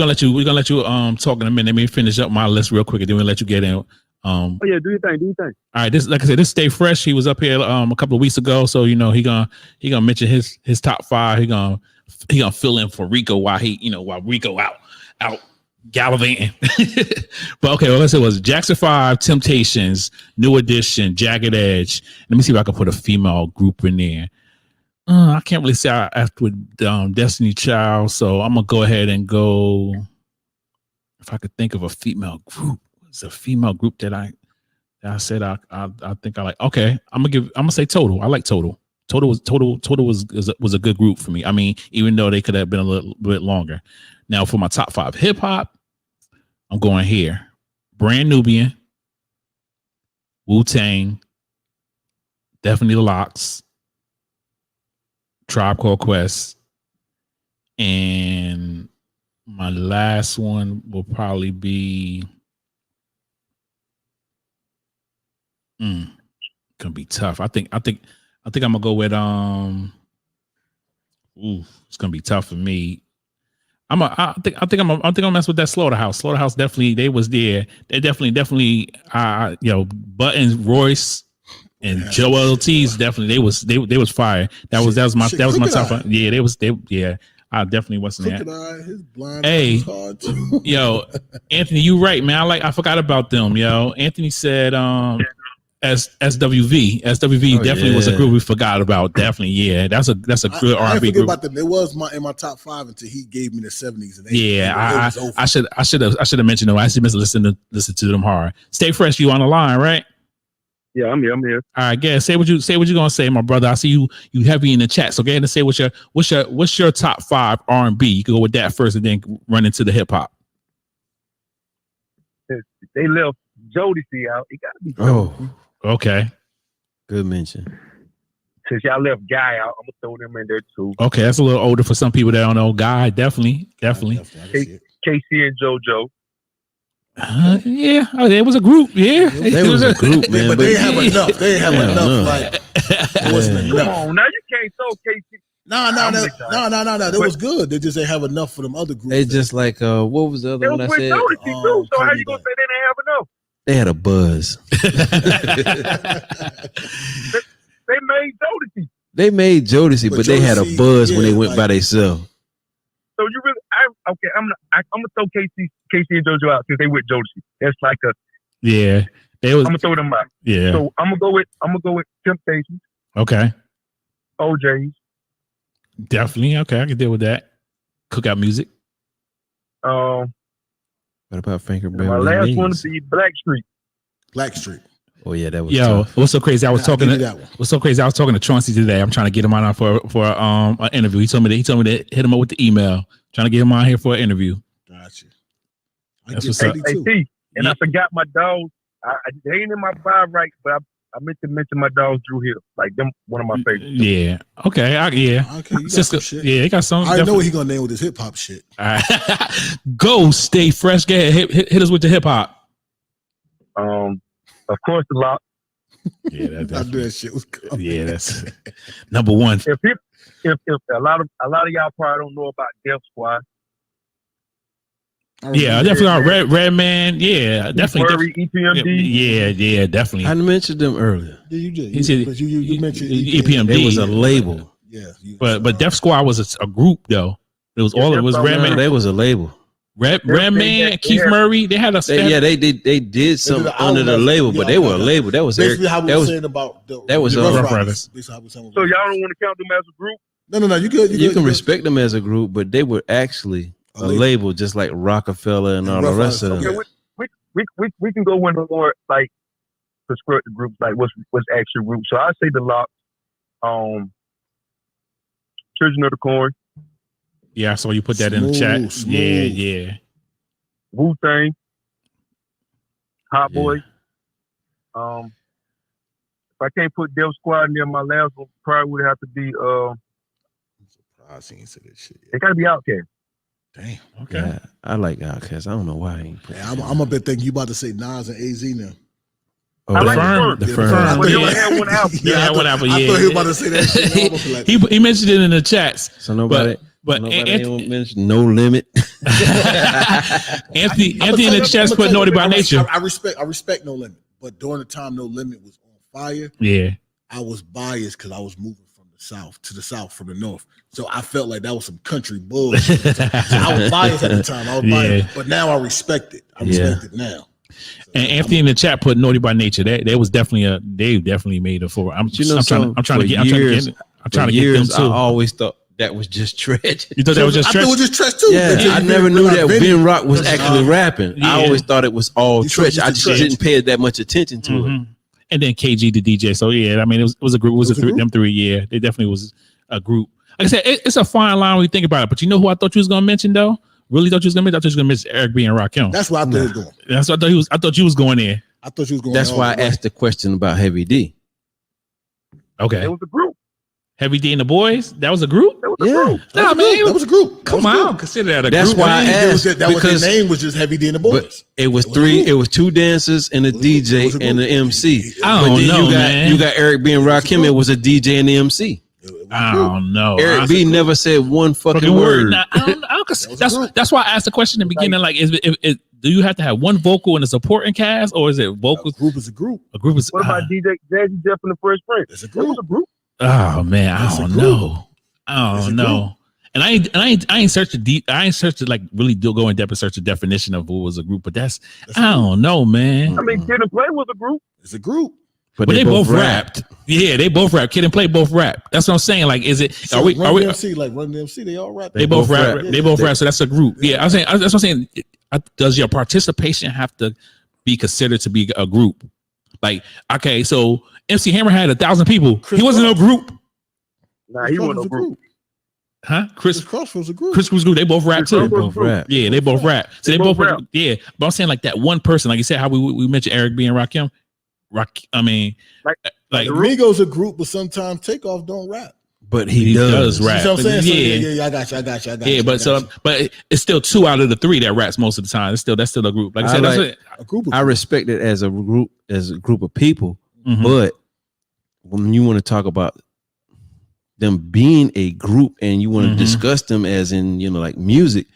gonna let you talk in a minute. Let me finish up my list real quick, and then we'll let you get in. Oh yeah, do your thing. All right, this, like I said, this Stay Fresh. He was up here a couple of weeks ago, so he gonna mention his top 5. He gonna fill in for Rico while Rico out gallivanting. But okay, well, let's say it was Jackson 5, Temptations, New Edition, Jagged Edge. Let me see if I can put a female group in there. I can't really say I after with Destiny Child, so I'm gonna go ahead and go. If I could think of a female group. It's a female group that I said I think I like. Okay, I'm gonna say Total. I like Total. Total was a good group for me. I mean, even though they could have been a little bit longer. Now for my top 5 hip hop, I'm going here. Brand Nubian, Wu-Tang, definitely the Lox, Tribe Called Quest, and my last one will probably be. Gonna be tough. I think I'm gonna go with it's gonna be tough for me. I think I'm gonna mess with that Slaughterhouse. Slaughterhouse definitely they was there. They definitely Buttons, Royce, and Joel Ortiz definitely they was fire. That was my top 5. Yeah, I definitely wasn't there. His blind hey, hard too. Yo, Anthony, you right, man. I forgot about them, yo. Anthony said SWV definitely was a group we forgot about. Definitely, yeah. That's a good R&B group. About them. It was in my top 5 until he gave me the 70s and 80s. Yeah, I should have mentioned them. I should listen to them hard. Stay fresh. You on the line, right? Yeah, I'm here. All right, guys. Say what you gonna say, my brother. I see you heavy in the chat. So go ahead and say what's your top 5 R&B. You can go with that first and then run into the hip hop. They left Jodeci out. It gotta be Jodeci. Okay. Good mention. Since y'all left Guy out, I'm gonna throw them in there too. Okay, that's a little older for some people that don't know. Guy, definitely. Casey and JoJo. Yeah, it was a group. Yeah, it was a group, man. But they have enough. They have enough. Like it wasn't enough. Come on, now you can't throw Casey. No. That was good. They just ain't have enough for them other groups. They just like what was the other one I said? Too, so how you gonna say they didn't have enough? They had a buzz. They made Jodeci. They made Jodeci, but they had a buzz when they went by themselves. So you really? I'm gonna throw Casey and JoJo out since they with Jodeci. That's like a I'm gonna throw them out. Yeah. So I'm gonna go with Temptations. Okay. OJ's. Definitely. Okay, I can deal with that. Cookout music. What about Frankie My last one would be Blackstreet. Oh yeah, that was tough. What's so crazy? What's so crazy? I was talking to Chauncey today. I'm trying to get him on for an interview. He told me to hit him up with the email. Trying to get him on here for an interview. Gotcha. That's what's up. And I forgot my dog. They ain't in my vibe right, but I meant to mention my dogs Drew Hill. Like them, one of my favorites. Yeah. Okay. Yeah. Okay, you got some shit. Yeah, he got some. I know what he gonna name with his hip hop shit. All right. Go, stay fresh. Go ahead. Hit us with the hip hop. Of course, the Lock. Yeah, I knew that shit was coming. Yeah, that's number one. If a lot of y'all probably don't know about Def Squad. Yeah, definitely. Red Man. Yeah, definitely. EPMD. Yeah, definitely. I mentioned them earlier. Yeah, you did. He said But you mentioned EPMD. It was a label. Yeah, but Def Squad was a group though. It was all. It was Red Man. They was a label. Red Man, Keith Murray. They had a. They did something under the label, but they were a label. That was basically how we were saying about that was Rough Riders. So y'all don't want to count them as a group? No. You good. You can respect them as a group, but they were actually a label, just like Rockefeller and all the rest of them. Yeah, we can go into more like prescriptive groups, like what's actual groups. So I say the Lock, Children of the Corn. Yeah, so you put that in the chat. Smooth. Yeah. Wu-Tang, Hot Boy. If I can't put Def Squad near my last one, probably would have to be I'm surprised he ain't said that shit. it gotta be Outkast. Damn. Okay. Yeah, I like Outkast. I don't know why I ain't put I'm a bit thinking you about to say Nas and AZ now. Oh, I the like firm. the The Firm. firm. But they only had one album. Yeah, had one album. I Yeah. thought he was about to say that shit. Like, He mentioned it in the chats. So nobody. But Nobody mentioned No Limit. Anthony in the chest put Naughty by Nature. I respect No Limit, but during the time No Limit was on fire, Yeah. I was biased because I was moving from the south to the south from the north, so I felt like that was some country bullshit. So I was biased at the time. I was biased, but now I respect it. I respect it now. So, And Anthony in the chat put Naughty by Nature. They was definitely they definitely made it for. I'm trying to get them too. I always thought that was just Tretch. You thought that was just I thought Tretch? it was just Tretch too. Yeah, I never knew that Ben Rock was actually rapping. Yeah. I always thought it was all Tretch. I just didn't pay that much attention to it. And then KG the DJ. So yeah, I mean it was a group. It was them three. Yeah, they definitely was a group. Like I said, it's a fine line when you think about it. But you know who I thought you was gonna mention though? Really thought you was gonna mention? I thought you was gonna mention Eric B and Rakim. That's why I thought he was going. That's what I thought you was going there. I thought you was going. That's why I asked the question about Heavy D. Okay. It was a group. Heavy D and the Boys. That was a group. That was a group. Nah, man. That was a group. Come on, consider that a That's group. why I asked That was because their name was just Heavy D and the Boys. but it was three. It was two dancers and a DJ and the MC. I don't know, man. You got Eric B and Rakim. It was a DJ and the MC. I don't know. Eric B never said one fucking word. Nah, I don't, that's why I asked the question in the beginning. Like, do you have to have one vocal in a supporting cast, or is it vocals? A group is a group. A group is. What about DJ Jazzy Jeff and the Fresh Prince? It's a That was group. a group. Oh man, I don't know. I don't know. And I ain't searched the deep. I ain't searched to like really go in depth and search the definition of what was a group. But that's I don't know, man. I mean, Kid and Play was a group. It's a group. But they both rapped. Yeah, they both rap. Kid and Play both rap. That's what I'm saying. Like, is it? So are we? Run DMC, like Run DMC, they all rap. They both rap. Yeah, They both rap. So that's a group. Yeah, I'm saying. That's what I'm saying. Does your participation have to be considered to be a group? Like, okay, so MC Hammer had 1,000 people. He wasn't no group. Nah, he wasn't a group. Huh? Chris Cross was a group. Chris group. They both rap too. They both rap. Yeah, they both rap. So they both rap. Yeah, but I'm saying like that one person, like you said, how we mentioned Eric B and Rakim. I mean, like the Migos a group, but sometimes Takeoff don't rap. But he does rap. You know what I'm saying? Yeah. Yeah, I got you. Yeah, but it's still 2 out of the 3 that raps most of the time. That's still a group. Like I said, that's a group. I respect it as a group of people, Mhm. but when you want to talk about them being a group and you want to discuss them as in, like music,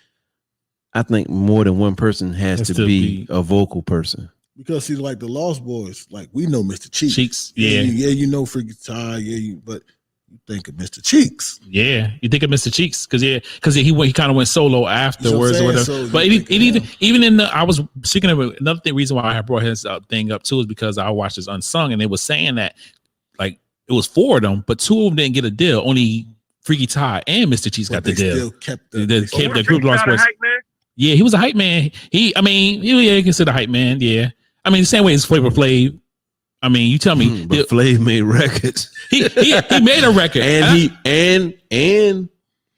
I think more than one person has to be a vocal person. Because see, like the Lost Boys, like we know Mr. Cheeks. Cheeks, yeah, you know Freaky Ty, but you think of Mr. Cheeks. Yeah, you think of Mr. Cheeks because he kind of went solo afterwards or whatever. So but even in the, I was speaking of another reason why I brought his thing up too is because I watched this Unsung and they was saying that like it was 4 of them, but 2 of them didn't get a deal. Only Freaky Ty and Mr. Cheeks got the deal. Still kept the group Lost Boys. Yeah, he was a hype man. He considered a hype man. Yeah, I mean the same way as Flavor Flav. I mean, you tell me, but Flav made records. He made a record, and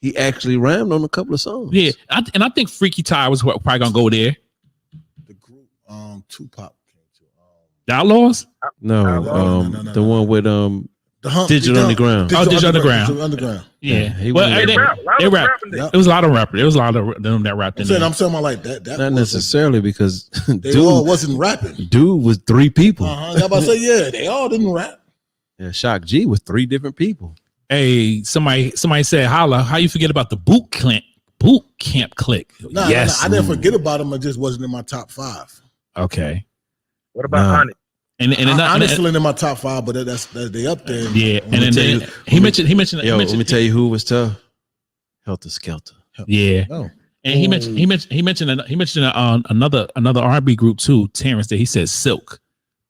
he actually rhymed on a couple of songs. Yeah, and I think Freaky Ty was probably gonna go there. The group, Tupac came to. The Outlaws? No, no. the one with The Hump, Digital Underground. Digital Underground. Digital Underground. Yeah. he Well, was- they rap. Yep. It was a lot of rappers. There was a lot of them that rapped in there. I'm saying like that. That Not wasn't- necessarily because They all wasn't rapping. dude was 3 people. I'm about to say, yeah, they all didn't rap. Yeah, Shock G was 3 different people. Hey, somebody said, "Holla, how you forget about the boot camp click?" Nah, Yes, I didn't forget about them. It just wasn't in my top 5. Okay, What about Onyx? and Honestly, in my top 5, but that's they up there. yeah, I'm and gonna tell then you- he mentioned. Yo, let me tell you who was tough. Helter Skelter. Yeah, No. and he mentioned another R&B group too. Terrence, that he said Silk.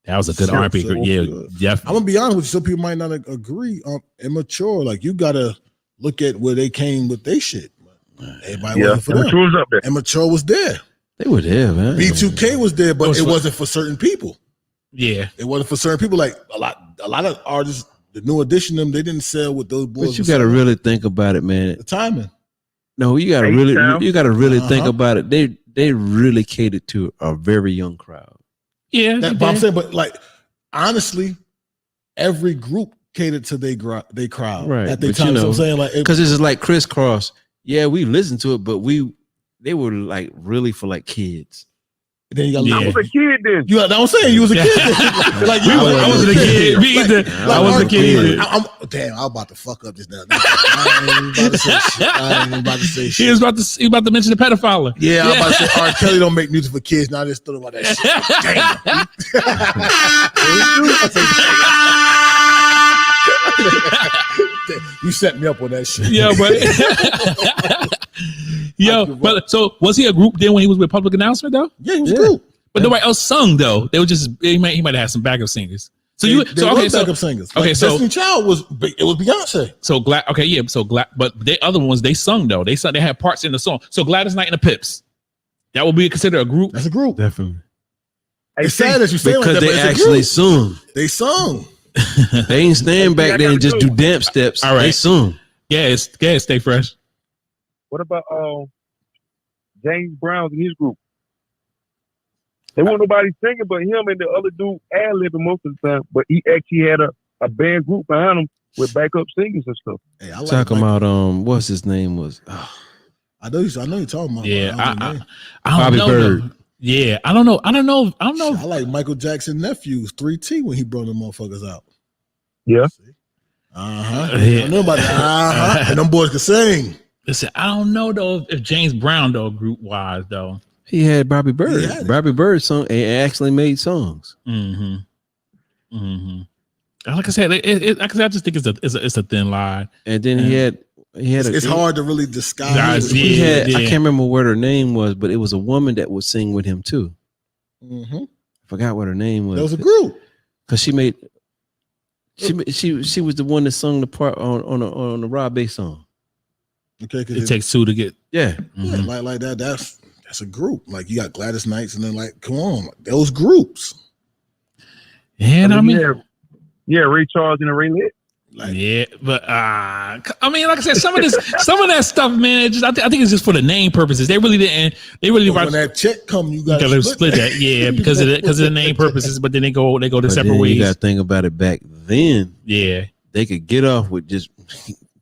That was a good Silk, R&B Silk, group. Yeah, good. definitely. I'm gonna be honest with you. Some people might not agree. Immature. Like you gotta look at where they came with their shit. Everybody Yeah, wasn't for them. Immature was up there. Immature was there. They were there, man. B2K was there, but Was it for- wasn't for certain people. Yeah, It wasn't for certain people. Like a lot of artists, the new edition, them they didn't sell with those boys. But you were got to selling. really think about it, man. The timing. No, you got to H-Town. really think Uh-huh. about it. They really catered to a very young crowd. yeah. But I'm saying, but like honestly, every group catered to their crowd Right, at their but time. you know, So I'm saying like Because this is like Crisscross. Yeah, we listened to it, but they were like really for like kids. then you got Yeah. I was a kid then. You know what I'm saying? You was a kid. like you I wasn't a kid. Me either. I was a kid. Damn, I'm about to fuck up this now. I ain't even about to say shit. I ain't even about to say He shit. was about to mention the pedophile. Yeah, I'm about to say R. Kelly don't make music for kids. Now I just thought about that shit. Damn. You set me up on that shit. Yeah, but so was he a group then when he was with Public Announcement though? Yeah, he was cool. But nobody else sung though. They were just he might have had some backup singers. So They were backup singers. okay, Like, so- Destiny Child was Beyonce. so glad. Okay, yeah. So glad, but the other ones they sung though. They had parts in the song. So Gladys Knight and the Pips. That would be considered a group. That's a group. Definitely. It's sad that you say Because like that, they but it's a actually group. sung. They sung. They ain't stand back there and just do dance steps. All right. They sung. Yeah, stay fresh. What about James Brown and his group? There wasn't nobody singing but him and the other dude ad-libbing most of the time. But he actually had a band group behind him with backup singers and stuff. Hey, I like Talking Michael. about what's his name was I know you're talking about. Yeah, but I don't know his name. I don't Bobby know. Bird. though. Yeah, I don't know. I like Michael Jackson nephews 3T when he brought them motherfuckers out. Yeah. Yeah. I know about that. And them boys can sing. Listen, I don't know though if James Brown though group wise though. he had Bobby Bird. He had it. Bobby Bird sung and actually made songs. Mm-hmm. Mm-hmm. Like I said, I just think it's a thin line. And then he had It's hard to really disguise. Guys, it. He had, Yeah. I can't remember what her name was, but it was a woman that would sing with him too. Mhm. I forgot what her name was. That was a group. Because she was the one that sung the part on the Rob Bass song. Okay, It because takes two to get. Yeah. Mhm. like that. That's a group. Like you got Gladys Knights, and then like, come on, those groups. And I mean, yeah, Ray Charles and Ray Lit. Like, yeah, but I mean, like I said, some of that stuff, man. I think it's just for the name purposes. They really didn't. They really when that check come, you got gotta split that. Yeah, because of the name purposes. But then they go to But separate then ways. you got to think about it back then. Yeah, They could get off with just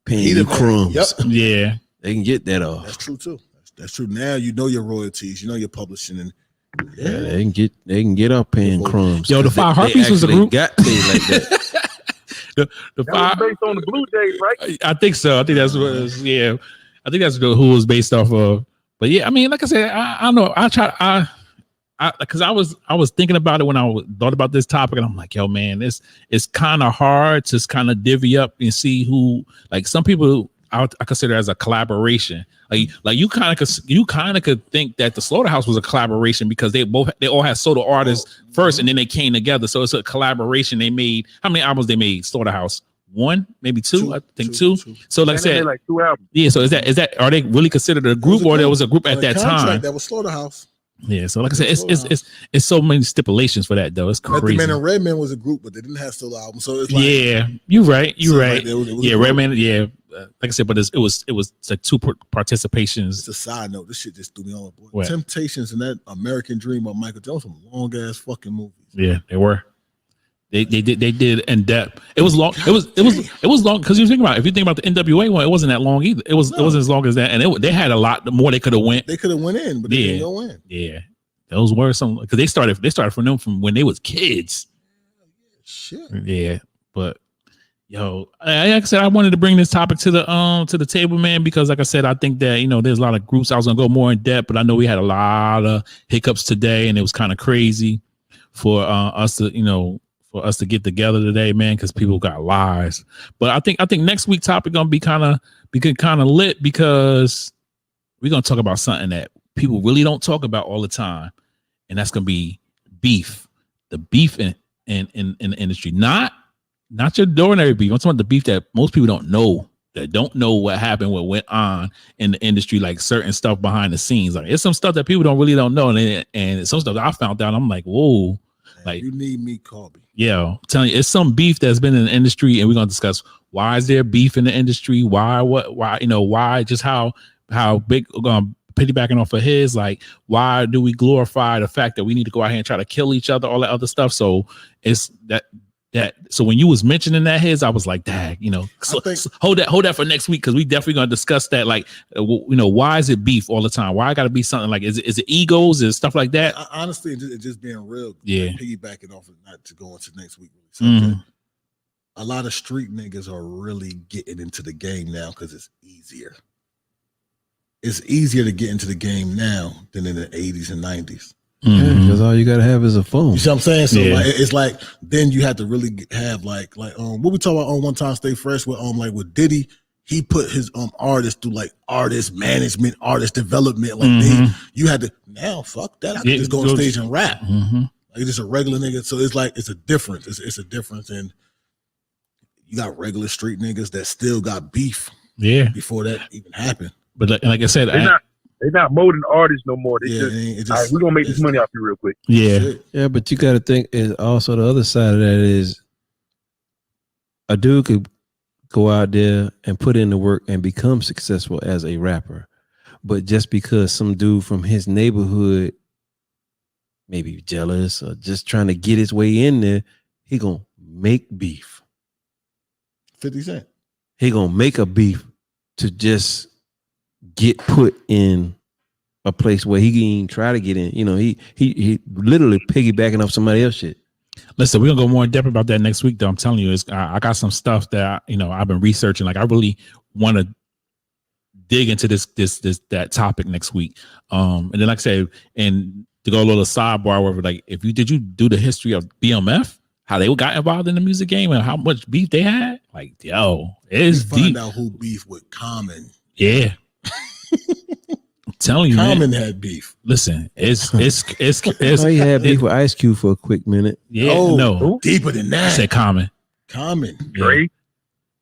paying Either you way. crumbs. Yep. yeah. They can get that off. That's true too. That's true. Now you know your royalties. You know your publishing, and Yeah, they can get up paying crumbs. Yo, the 'Cause Five they Harpies was a actually group. Got paid like that. The That five. was based on the Blue Jays, right? I think so. I think that's what. It was, yeah, I think that's who it was based off of. But yeah, I mean, like I said, I don't know. Because I was thinking about it when I thought about this topic, and I'm like, yo, man, it's kind of hard to kind of divvy up and see who. Like some people, I consider as a collaboration. Like you kind of could think that the Slaughterhouse was a collaboration because they all had solo artists first, and then they came together. So it's a collaboration. They made how many albums they made? Slaughterhouse. One, maybe two. I think two. So like I And they said, made like 2 albums. yeah. So is that are they really considered a group, or there was a group at on the that contract, time? that was Slaughterhouse. Yeah, so like I said, it's so many stipulations for that though. It's crazy. Method Man and Redman was a group, but they didn't have solo albums. So it's like, yeah, you're right. You're right. Like it was yeah, Redman. Yeah, like I said, but it was like two participations. It's a side note. This shit just threw me on. Boy. What? Temptations and that American Dream of Michael Jones, some long ass fucking movies. Yeah, they were. They did in depth. It was long. It was long because you think about it, if you think about the NWA one, it wasn't that long either. It wasn't as long as that, and they had a lot more they could have went. They could have went in, but they didn't go in. Yeah, those were some because they started from them from when they was kids. Shit. Yeah, but yo, like I said, I wanted to bring this topic to the table, man, because like I said, I think that there's a lot of groups. I was gonna go more in depth, but I know we had a lot of hiccups today, and it was kind of crazy for us to get together today, man, because people got lives. But I think next week topic gonna be kind of lit because we're gonna talk about something that people really don't talk about all the time, and that's gonna be beef. The beef in the industry, not your ordinary beef. I'm talking about the beef that most people don't know what happened, what went on in the industry, like certain stuff behind the scenes. Like it's some stuff that people don't know, and some stuff that I found out. I'm like, whoa. Like you need me, Colby. Yeah, I'm telling you, it's some beef that's been in the industry, and we're gonna discuss why is there beef in the industry? Why? Just how big? Piggybacking off of his, like, why do we glorify the fact that we need to go out here and try to kill each other, all that other stuff? So it's that. So when you was mentioning that I was like, dang, so hold that for next week because we definitely gonna discuss that. Like, why is it beef all the time? Why got to be something like is it egos? Is stuff like that? Honestly, it's just being real. Yeah, piggybacking off of not to go into next week. Really. A lot of street niggas are really getting into the game now because it's easier. It's easier to get into the game now than in the 80s and 90s. Because all you gotta have is a phone. You see what I'm saying? So it's like then you have to really have like what we talk about on One Time Stay Fresh with Diddy. He put his artists through like artist management, artist development. Like you had to now fuck that. I can just go on stage and rap. Like it's just a regular nigga. So it's like it's a difference. It's a difference, and you got regular street niggas that still got beef. Yeah, before that even happened. But like I said, they're not molding artists no more. All right, we're gonna make this money off you real quick. Yeah, but you got to think is also the other side of that is a dude could go out there and put in the work and become successful as a rapper, but just because some dude from his neighborhood maybe jealous or just trying to get his way in there, he gonna make beef. 50 Cent. He gonna make a beef to just get put in a place where he can even try to get in. He literally piggybacking off somebody else's shit. Listen, we're gonna go more in depth about that next week, though. I'm telling you, I got some stuff that I've been researching. Like I really want to dig into that topic next week. And then, like I said, and to go a little sidebar over, like, did you do the history of BMF? How they got involved in the music game and how much beef they had? Like, it's deep. Find out who beef with Common. Yeah. I'm telling you, Common had beef. Listen, it's he had beef with Ice Cube for a quick minute. Yeah, no, deeper than that. I said Common. Drake.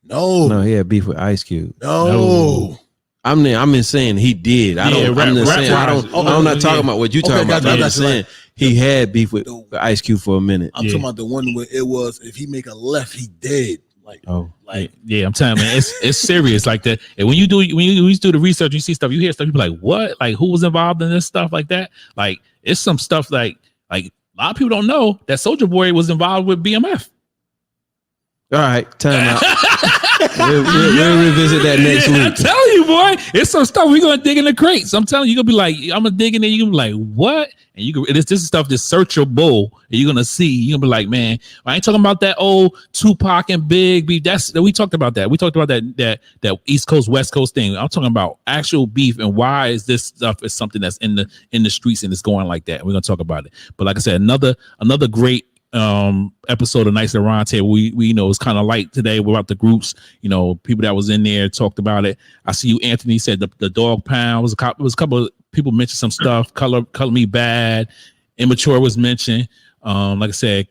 No, he had beef with Ice Cube. No. I'm saying he did. I'm not talking about what you talking about. I'm just saying he had beef with Ice Cube for a minute. I'm talking about the one where it was if he make a left, he dead. I'm telling you, man, it's serious like that. And when you do the research, you see stuff, you hear stuff, you be like, what? Like who was involved in this stuff like that? Like it's some stuff like a lot of people don't know that Soulja Boy was involved with BMF. All right, time out. we'll revisit that next week. I'm telling you, boy, it's some stuff we're gonna dig in the crates. I'm telling you, you're gonna be like, I'm gonna dig in there. You're gonna be like, what? And this is stuff that's searchable, and you're gonna see. You're gonna be like, man, I ain't talking about that old Tupac and Big beef. We talked about that. We talked about that East Coast West Coast thing. I'm talking about actual beef and why is this stuff is something that's in the streets and it's going like that. We're gonna talk about it. But like I said, another great episode of Nights at the Round Table. We it's kind of light today about the groups. People that was in there talked about it. I see you, Anthony, said the dog pound was a couple of people mentioned some stuff. Color Me Bad, Immature was mentioned. Like I said,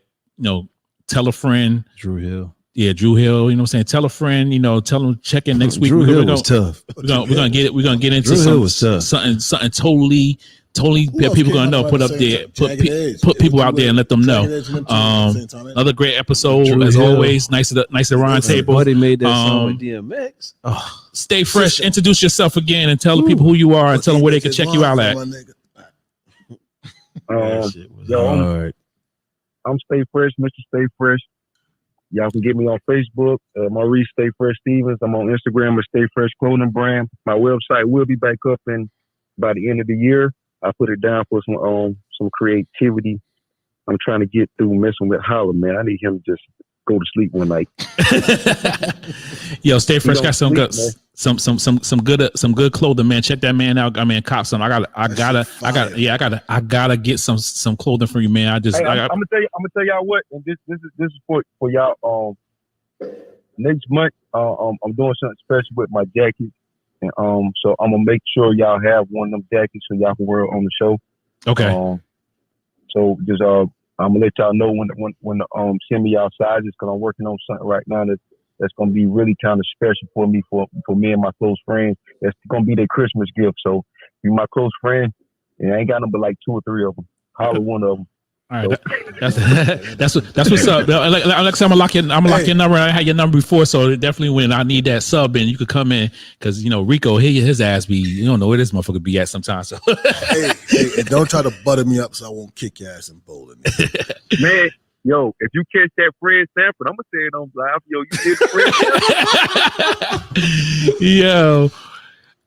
tell a friend. Drew Hill. Yeah, Drew Hill. You know what I'm saying? Tell a friend. Tell them check in next week. Drew Hill was tough. We're gonna get into Drew Hill was tough. something totally totally Who else people came gonna out know. about Put the up same there, time? Jagged Edge. put people out there and let them know. Jagged Edge and them two at the same time. Another great episode Drew as Hill. always. Nice to the round table. Buddy made that song with DMX. Oh, stay fresh. Sister. Introduce yourself again and tell the people who you are and tell them where they can check you out at. That shit was Yo, hard. I'm Stay Fresh, Mr. Stay Fresh. Y'all can get me on Facebook, Maurice Stay Fresh Stevens. I'm on Instagram at Stay Fresh Clothing Brand. My website will be back up by the end of the year. I put it down for some creativity. I'm trying to get through messing with Holla, man. I need him to just go to sleep one night. Yo, Stay Fresh got some sleep, good, some good clothing, man. Check that man out. I mean, cop some. I gotta get some clothing for you, man. I'm gonna tell y'all what, and this is for y'all. Next month, I'm doing something special with my jacket, and so I'm gonna make sure y'all have one of them jackets so y'all can wear it on the show. Okay. So just I'm gonna let y'all know when send me y'all sizes, because I'm working on something right now that's gonna be really kind of special for me, for me and my close friends. That's gonna be their Christmas gift. So you my close friend, and I ain't got them but like 2 or 3 of them. Holler one of them. All right, that's what's up. Like I'm gonna lock your number. I had your number before, so definitely when I need that sub in, you could come in, because Rico, his ass be, you don't know where this motherfucker be at sometimes. So hey, and don't try to butter me up so I won't kick your ass in bowling. Man, yo, if you catch that Fred Sanford, I'm gonna say it on live. Yo, you did Fred. Yo.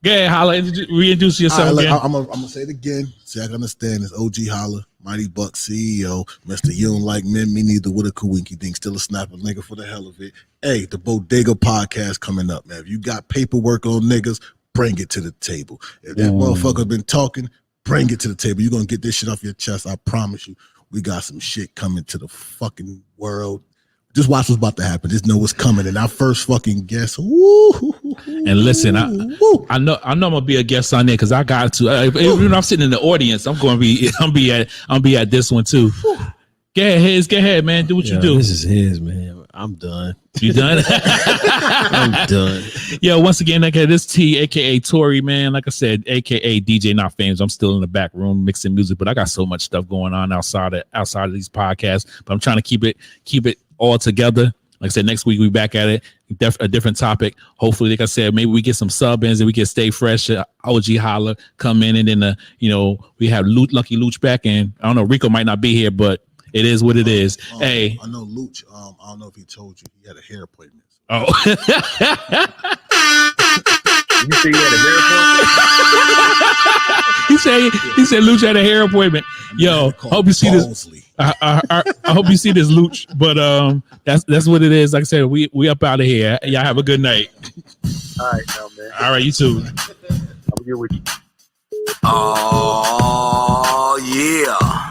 Yeah, Holla, reintroduce yourself again. I'm gonna say it again so I can understand. It's OG Holla, Mighty Buck CEO, Mr. You Don't Like Men, Me Neither, with a Kawinky thing, still a snapper nigga for the hell of it. Hey, the Bodega podcast coming up, man. If you got paperwork on niggas, bring it to the table. If that motherfucker been talking, bring it to the table. You're gonna get this shit off your chest. I promise you. We got some shit coming to the fucking world. Just watch what's about to happen. Just know what's coming. And our first fucking guest. And listen, I know I'm gonna be a guest on there, because I got to. Even if I'm sitting in the audience, I'm be at this one too. Go ahead, man. Do what you do. This is his, man. I'm done. You done? I'm done. Yo, once again, this T, aka Tori, man. Like I said, aka DJ Not Famous. I'm still in the back room mixing music, but I got so much stuff going on outside of these podcasts. But I'm trying to keep it all together. Like I said, next week we back at it, a different topic. Hopefully, like I said, maybe we get some sub-ins and we can Stay Fresh. OG Holla come in, and then we have Lucky Luch back, and I don't know, Rico might not be here, but it is what it is. Hey, I know Luch. I don't know if he told you he had a hair appointment. Oh. You say he had a hair appointment? He said Luch had a hair appointment. Yo, hope you see this. I hope you see this, Luch. But that's what it is. Like I said, we up out of here. Y'all have a good night. All right, now, man. All right, you too. I'm here with you. Oh yeah.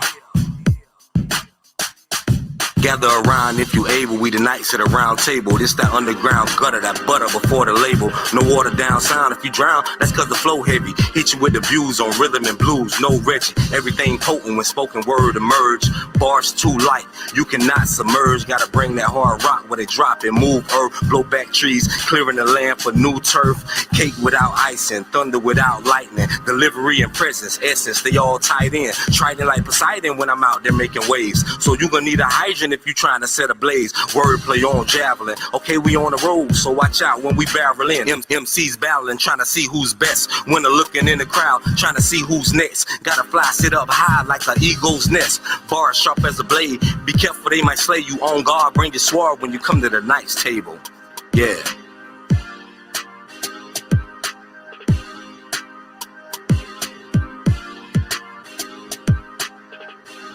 Gather around if you able, we the knights at a round table. This that underground gutter, that butter before the label. No water down sound if you drown, that's cause the flow heavy. Hit you with the views on rhythm and blues, no wretched. Everything potent when spoken word emerge. Bars too light, you cannot submerge. Gotta bring that hard rock where they drop and move earth. Blow back trees, clearing the land for new turf. Cake without icing, thunder without lightning. Delivery and presence, essence, they all tied in. Trident like Poseidon when I'm out there making waves. So you gonna need a hydrant if you trying to set a blaze. Wordplay on javelin. Okay, we on the road, so watch out when we barrel in. MCs battling, trying to see who's best. Winner looking in the crowd, trying to see who's next. Gotta fly, sit up high like an eagle's nest. Bars sharp as a blade. Be careful, they might slay you. On guard, bring your sword when you come to the knight's table. Yeah.